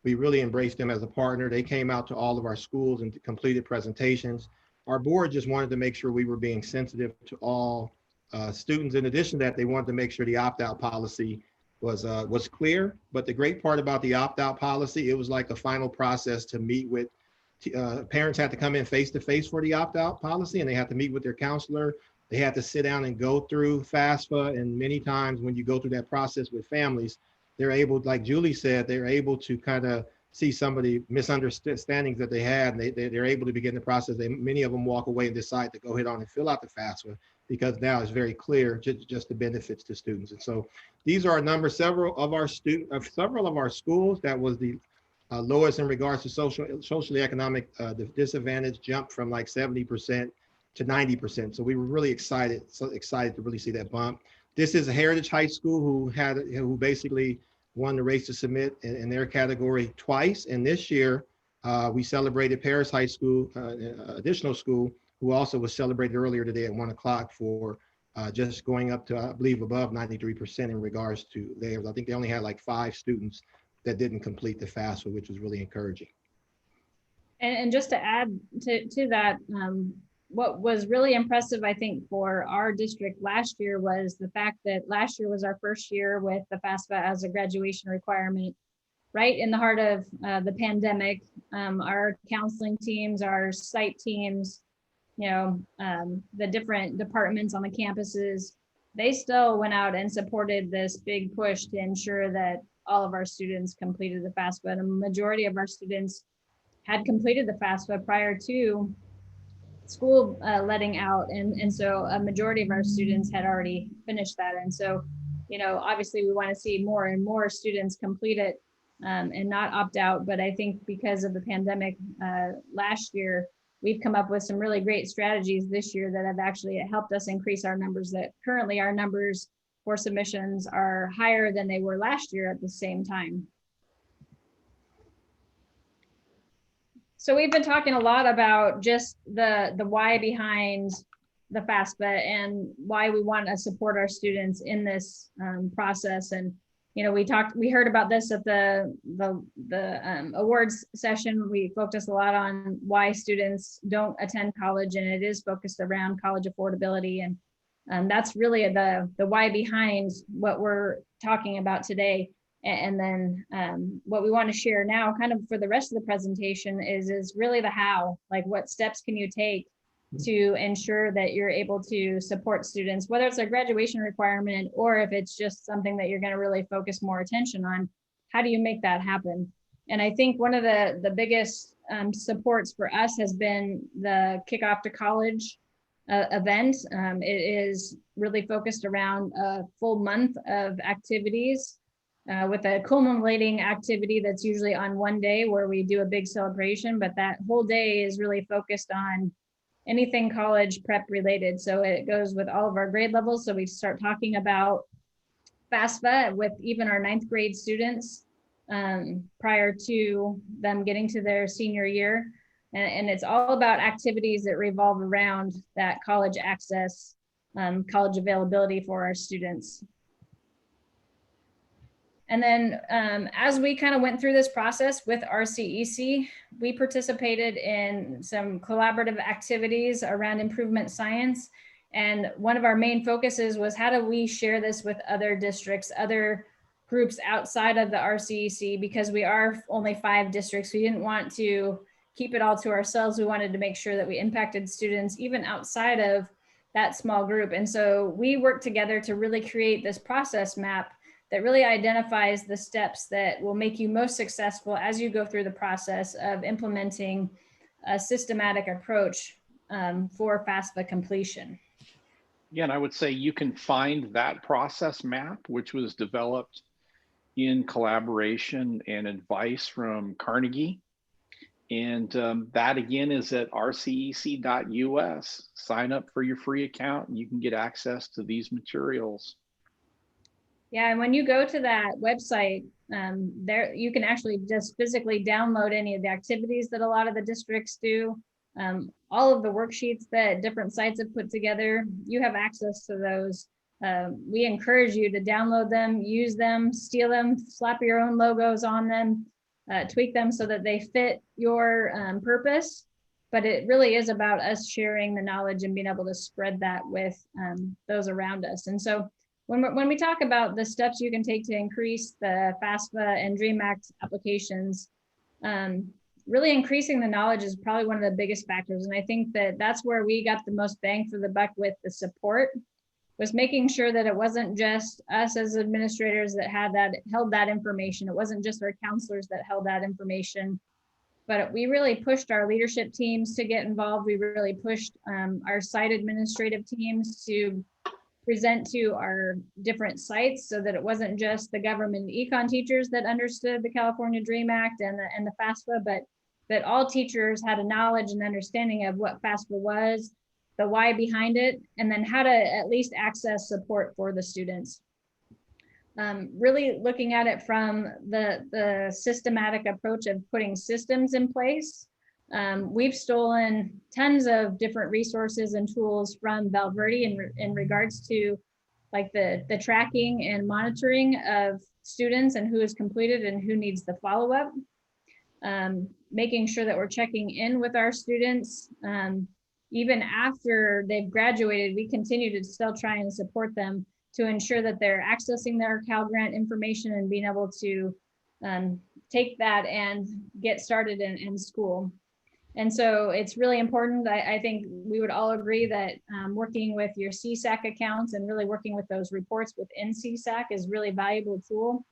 We really embraced them as a partner. They came out to all of our schools and completed presentations. Our board just wanted to make sure we were being sensitive to all students. In addition to that, they wanted to make sure the opt-out policy was clear. But the great part about the opt-out policy, it was like a final process to meet with parents had to come in face-to-face for the opt-out policy, and they had to meet with their counselor. They had to sit down and go through FAFSA. And many times when you go through that process with families, they're able, like Julie said, they're able to kind of see some of the misunderstandings that they had, and they're able to begin the process. Many of them walk away and decide to go ahead on and fill out the FAFSA because now it's very clear just the benefits to students. And so these are a number, several of our schools that was the lowest in regards to socially economic disadvantage, jumped from like 70% to 90%. So we were really excited to really see that bump. This is a Heritage High School who basically won the race to submit in their category twice. And this year we celebrated Perris High School, additional school, who also was celebrated earlier today at 1 o'clock for just going up to, I believe, above 93% in regards to theirs. I think they only had like 5 students that didn't complete the FAFSA, which was really encouraging. And just to add to that, what was really impressive, I think, for our district last year was the fact that last year was our first year with the FAFSA as a graduation requirement, right in the heart of the pandemic. Our counseling teams, our site teams, the different departments on the campuses, they still went out and supported this big push to ensure that all of our students completed the FAFSA. And a majority of our students had completed the FAFSA prior to school letting out. And so a majority of our students had already finished that. And so, obviously we want to see more and more students complete it and not opt out. But I think because of the pandemic last year, we've come up with some really great strategies this year that have actually helped us increase our numbers. That currently our numbers for submissions are higher than they were last year at the same time. So we've been talking a lot about just the why behind the FAFSA and why we want to support our students in this process. And we heard about this at the awards session. We focused a lot on why students don't attend college, and it is focused around college affordability. And that's really the why behind what we're talking about today. And then what we want to share now kind of for the rest of the presentation is really the how, like what steps can you take to ensure that you're able to support students, whether it's a graduation requirement or if it's just something that you're going to really focus more attention on. How do you make that happen? And I think one of the biggest supports for us has been the Kickoff to College event. It is really focused around a full month of activities with a culminating activity that's usually on one day where we do a big celebration, but that whole day is really focused on anything college prep related. So it goes with all of our grade levels. So we start talking about FAFSA with even our 9th grade students prior to them getting to their senior year. And it's all about activities that revolve around that college access, college availability for our students. And then as we kind of went through this process with RCEC, we participated in some collaborative activities around improvement science. And one of our main focuses was how do we share this with other districts, other groups outside of the RCEC, because we are only 5 districts. We didn't want to keep it all to ourselves. We wanted to make sure that we impacted students even outside of that small group. And so we worked together to really create this process map that really identifies the steps that will make you most successful as you go through the process of implementing a systematic approach for FAFSA completion. Yeah, and I would say you can find that process map, which was developed in collaboration and advice from Carnegie. And that again is at rcec.us. Sign up for your free account and you can get access to these materials. Yeah, and when you go to that website, there you can actually just physically download any of the activities that a lot of the districts do. All of the worksheets that different sites have put together, you have access to those. We encourage you to download them, use them, steal them, slap your own logos on them, tweak them so that they fit your purpose. But it really is about us sharing the knowledge and being able to spread that with those around us. And so when we talk about the steps you can take to increase the FAFSA and DREAM Act applications, really increasing the knowledge is probably one of the biggest factors. And I think that that's where we got the most bang for the buck with the support, was making sure that it wasn't just us as administrators that held that information. It wasn't just our counselors that held that information, but we really pushed our leadership teams to get involved. We really pushed our site administrative teams to present to our different sites so that it wasn't just the government econ teachers that understood the California DREAM Act and the FAFSA, but that all teachers had a knowledge and understanding of what FAFSA was, the why behind it, and then how to at least access support for the students. Really looking at it from the systematic approach of putting systems in place. We've stolen tons of different resources and tools from Verde in regards to like the tracking and monitoring of students and who is completed and who needs the follow-up. Making sure that we're checking in with our students. Even after they've graduated, we continue to still try and support them to ensure that they're accessing their Cal Grant information and being able to take that and get started in school. And so it's really important. I think we would all agree that working with your CSAC accounts and really working with those reports within CSAC is really a valuable tool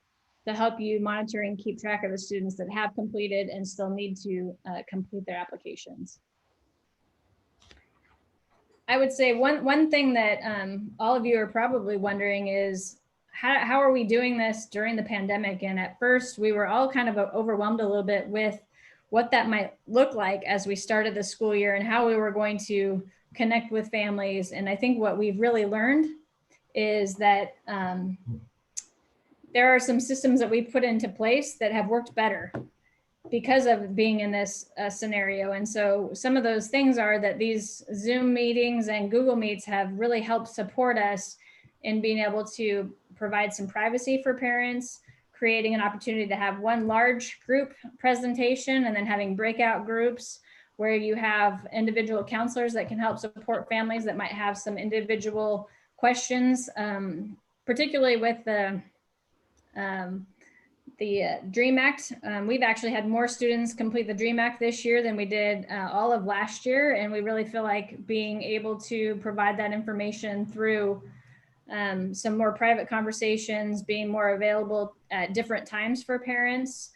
to help you monitor and keep track of the students that have completed and still need to complete their applications. I would say one thing that all of you are probably wondering is how are we doing this during the pandemic? And at first we were all kind of overwhelmed a little bit with what that might look like as we started the school year and how we were going to connect with families. And I think what we've really learned is that there are some systems that we've put into place that have worked better because of being in this scenario. And so some of those things are that these Zoom meetings and Google Meets have really helped support us in being able to provide some privacy for parents, creating an opportunity to have one large group presentation and then having breakout groups where you have individual counselors that can help support families that might have some individual questions, particularly with the DREAM Act. We've actually had more students complete the DREAM Act this year than we did all of last year. And we really feel like being able to provide that information through some more private conversations, being more available at different times for parents,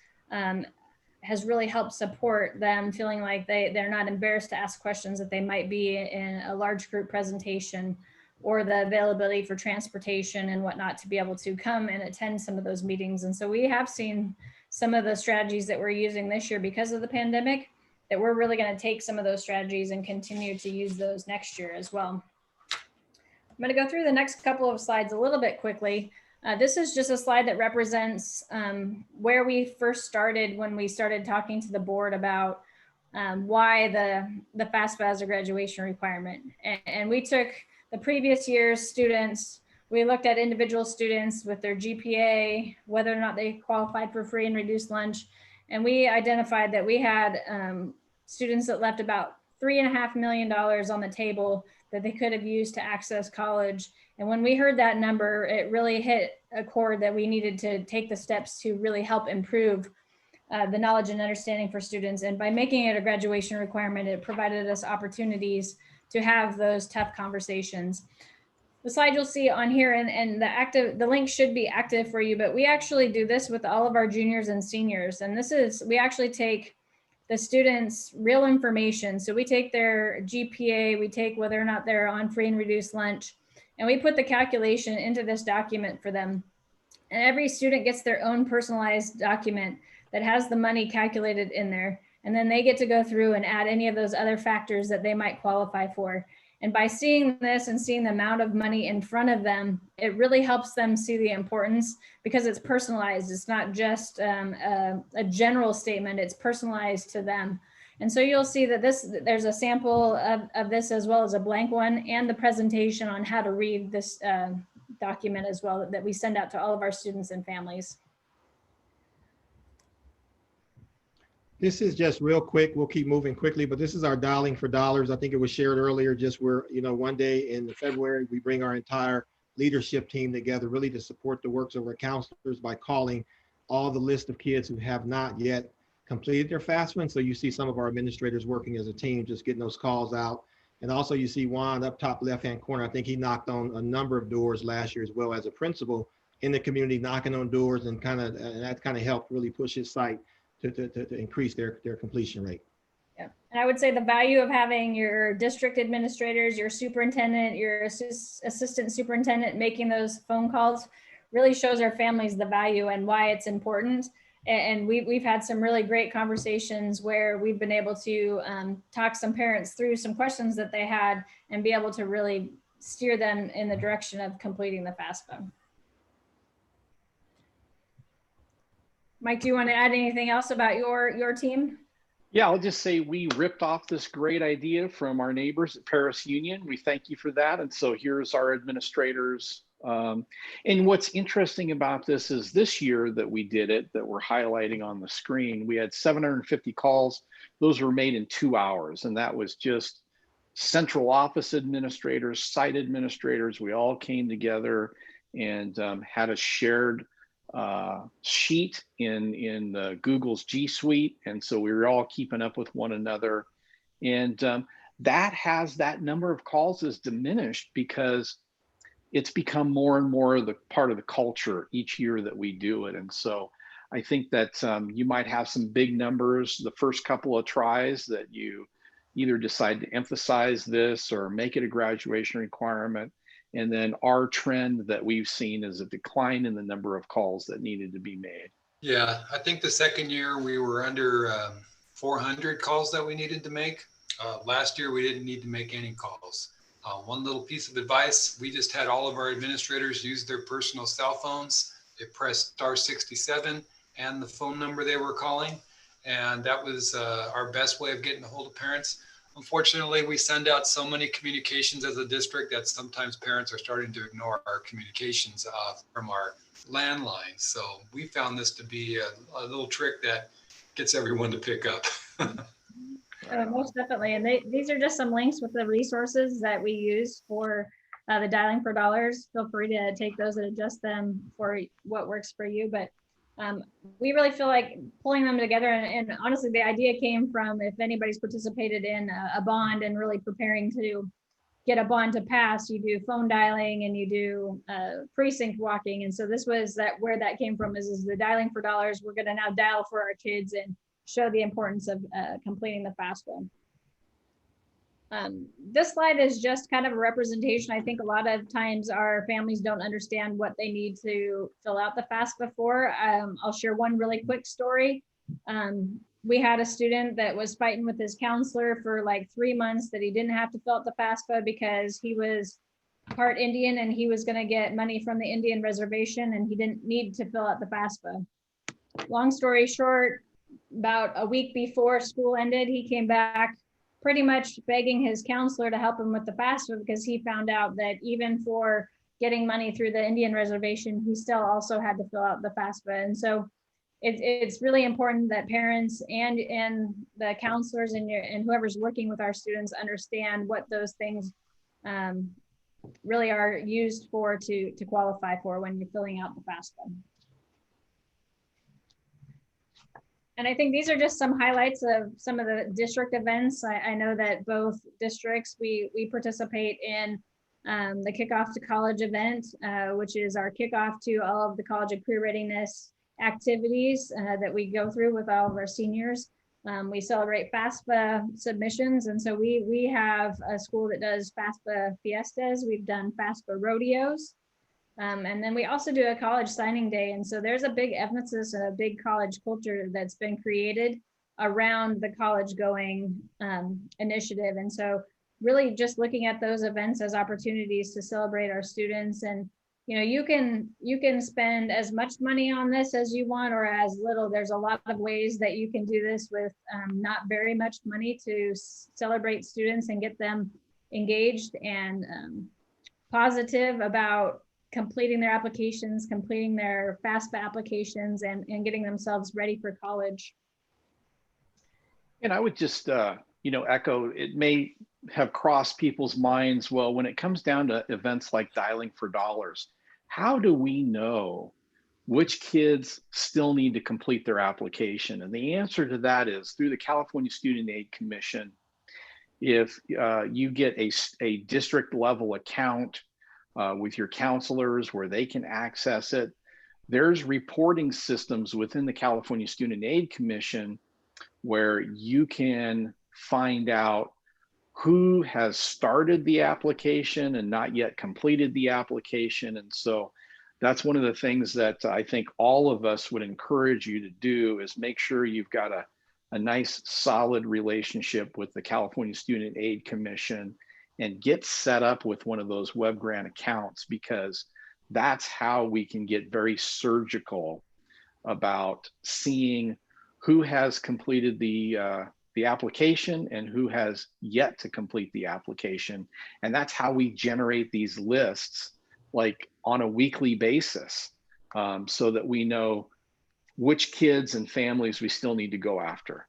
has really helped support them feeling like they're not embarrassed to ask questions that they might be in a large group presentation, or the availability for transportation and whatnot to be able to come and attend some of those meetings. And so we have seen some of the strategies that we're using this year because of the pandemic, that we're really going to take some of those strategies and continue to use those next year as well. I'm going to go through the next couple of slides a little bit quickly. This is just a slide that represents where we first started when we started talking to the board about why the FAFSA as a graduation requirement. And we took the previous year's students, we looked at individual students with their GPA, whether or not they qualified for free and reduced lunch. And we identified that we had students that left about $3.5 million on the table that they could have used to access college. And when we heard that number, it really hit a chord that we needed to take the steps to really help improve the knowledge and understanding for students. And by making it a graduation requirement, it provided us opportunities to have those tough conversations. The slide you'll see on here, and the link should be active for you, but we actually do this with all of our juniors and seniors. And we actually take the students' real information. So we take their GPA, we take whether or not they're on free and reduced lunch, and we put the calculation into this document for them. And every student gets their own personalized document that has the money calculated in there. And then they get to go through and add any of those other factors that they might qualify for. And by seeing this and seeing the amount of money in front of them, it really helps them see the importance, because it's personalized. It's not just a general statement, it's personalized to them. And so you'll see that there's a sample of this as well as a blank one, and the presentation on how to read this document as well that we send out to all of our students and families. This is just real quick. We'll keep moving quickly, but this is our dialing for dollars. I think it was shared earlier, just where, one day in February, we bring our entire leadership team together really to support the works of our counselors by calling all the list of kids who have not yet completed their FAFSA. And so you see some of our administrators working as a team, just getting those calls out. And also you see Juan up top left-hand corner. I think he knocked on a number of doors last year as well as a principal in the community, knocking on doors, and that kind of helped really push his site to increase their completion rate. Yeah, and I would say the value of having your district administrators, your superintendent, your assistant superintendent making those phone calls really shows our families the value and why it's important. And we've had some really great conversations where we've been able to talk some parents through some questions that they had and be able to really steer them in the direction of completing the FAFSA. Mike, do you want to add anything else about your team? Yeah, I'll just say we ripped off this great idea from our neighbors at Perris Union. We thank you for that. And so here's our administrators. And what's interesting about this is this year that we did it, that we're highlighting on the screen, we had 750 calls. Those were made in 2 hours. And that was just central office administrators, site administrators. We all came together and had a shared sheet in Google's G Suite. And so we were all keeping up with one another. And that number of calls is diminished because it's become more and more the part of the culture each year that we do it. And so I think that you might have some big numbers the first couple of tries that you either decide to emphasize this or make it a graduation requirement. And then our trend that we've seen is a decline in the number of calls that needed to be made. Yeah, I think the second year we were under 400 calls that we needed to make. Last year, we didn't need to make any calls. One little piece of advice, we just had all of our administrators use their personal cell phones. They pressed *67 and the phone number they were calling. And that was our best way of getting a hold of parents. unfortunately, we send out so many communications as a district that sometimes parents are starting to ignore our communications from our landlines. So we found this to be a little trick that gets everyone to pick up. Most definitely. And these are just some links with the resources that we use for the dialing for dollars. Feel free to take those and adjust them for what works for you. But we really feel like pulling them together. And honestly, the idea came from if anybody's participated in a bond and really preparing to get a bond to pass, you do phone dialing and you do precinct walking. And so this was where that came from is the dialing for dollars. We're going to now dial for our kids and show the importance of completing the FAFSA. This slide is just kind of a representation. I think a lot of times our families don't understand what they need to fill out the FAFSA for. I'll share one really quick story. We had a student that was fighting with his counselor for like 3 months that he didn't have to fill out the FAFSA because he was part Indian and he was going to get money from the Indian reservation and he didn't need to fill out the FAFSA. Long story short, about a week before school ended, he came back pretty much begging his counselor to help him with the FAFSA because he found out that even for getting money through the Indian reservation, he still also had to fill out the FAFSA. And so it's really important that parents and the counselors and whoever's working with our students understand what those things really are used for to qualify for when you're filling out the FAFSA. And I think these are just some highlights of some of the district events. I know that both districts, we participate in the Kickoff to College event, which is our kickoff to all of the college and career readiness activities that we go through with all of our seniors. We celebrate FAFSA submissions. And so we have a school that does FAFSA fiestas. We've done FAFSA rodeos. And then we also do a college signing day. And so there's a big emphasis and a big college culture that's been created around the college going initiative. And so really just looking at those events as opportunities to celebrate our students. And you can spend as much money on this as you want or as little. There's a lot of ways that you can do this with not very much money to celebrate students and get them engaged and positive about completing their applications, completing their FAFSA applications, and getting themselves ready for college. And I would just, echo, it may have crossed people's minds, well, when it comes down to events like dialing for dollars, how do we know which kids still need to complete their application? And the answer to that is through the California Student Aid Commission. If you get a district level account with your counselors where they can access it, there's reporting systems within the California Student Aid Commission where you can find out who has started the application and not yet completed the application. And so that's one of the things that I think all of us would encourage you to do is make sure you've got a nice solid relationship with the California Student Aid Commission and get set up with one of those web grant accounts, because that's how we can get very surgical about seeing who has completed the application and who has yet to complete the application. And that's how we generate these lists like on a weekly basis, so that we know which kids and families we still need to go after.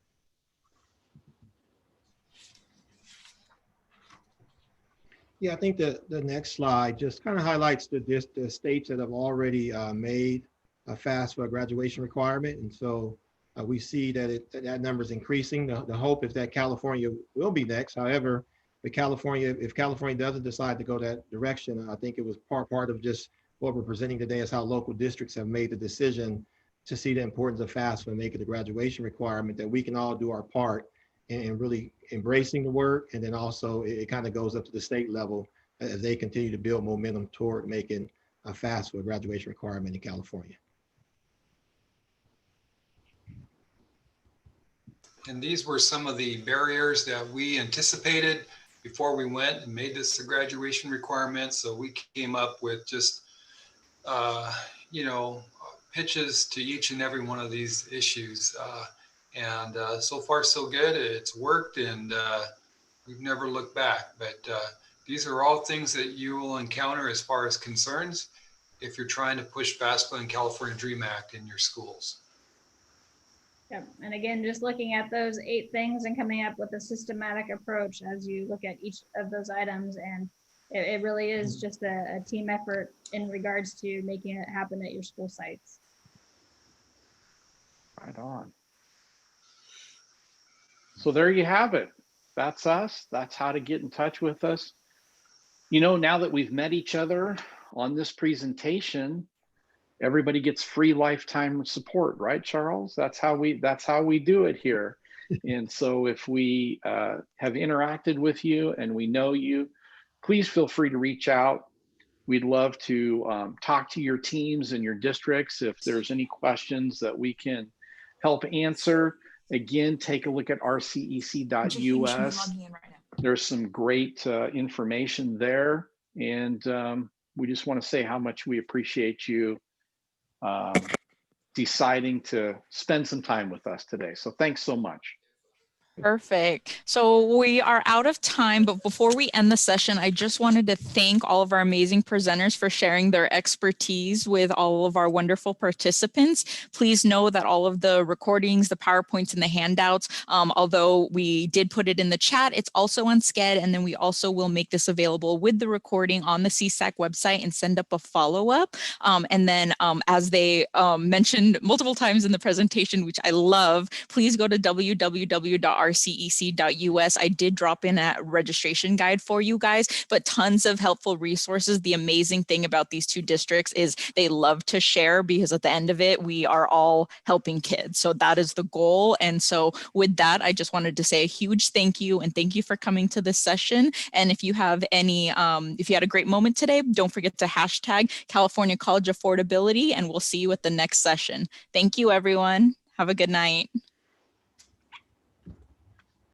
Yeah, I think the next slide just kind of highlights the states that have already made a FAFSA graduation requirement. And so we see that that number is increasing. The hope is that California will be next. However, if California doesn't decide to go that direction, I think it was part of just what we're presenting today is how local districts have made the decision to see the importance of FAFSA and make it a graduation requirement, that we can all do our part in really embracing the work. And then also it kind of goes up to the state level as they continue to build momentum toward making a FAFSA a graduation requirement in California. And these were some of the barriers that we anticipated before we went and made this a graduation requirement. So we came up with just, pitches to each and every one of these issues. And so far, so good. It's worked. And we've never looked back. But these are all things that you will encounter as far as concerns if you're trying to push FAFSA and California Dream Act in your schools. Yep. And again, just looking at those 8 things and coming up with a systematic approach as you look at each of those items. And it really is just a team effort in regards to making it happen at your school sites. Right on. So there you have it. That's us. That's how to get in touch with us. You know, now that we've met each other on this presentation, everybody gets free lifetime support, right, Charles? That's how we do it here. And so if we have interacted with you and we know you, please feel free to reach out. We'd love to talk to your teams and your districts if there's any questions that we can help answer. Again, take a look at rcec.us. There's some great information there. And we just want to say how much we appreciate you deciding to spend some time with us today. So thanks so much. Perfect. So we are out of time, but before we end the session, I just wanted to thank all of our amazing presenters for sharing their expertise with all of our wonderful participants. Please know that all of the recordings, the PowerPoints, and the handouts, although we did put it in the chat, it's also on SCED, and then we also will make this available with the recording on the CSAC website and send up a follow-up. And then as they mentioned multiple times in the presentation, which I love, please go to www.rcec.us. I did drop in a registration guide for you guys, but tons of helpful resources. The amazing thing about these 2 districts is they love to share, because at the end of it, we are all helping kids. So that is the goal. And so with that, I just wanted to say a huge thank you, and thank you for coming to this session. And if you have any, if you had a great moment today, don't forget to hashtag California College Affordability, and we'll see you at the next session. Thank you, everyone. Have a good night.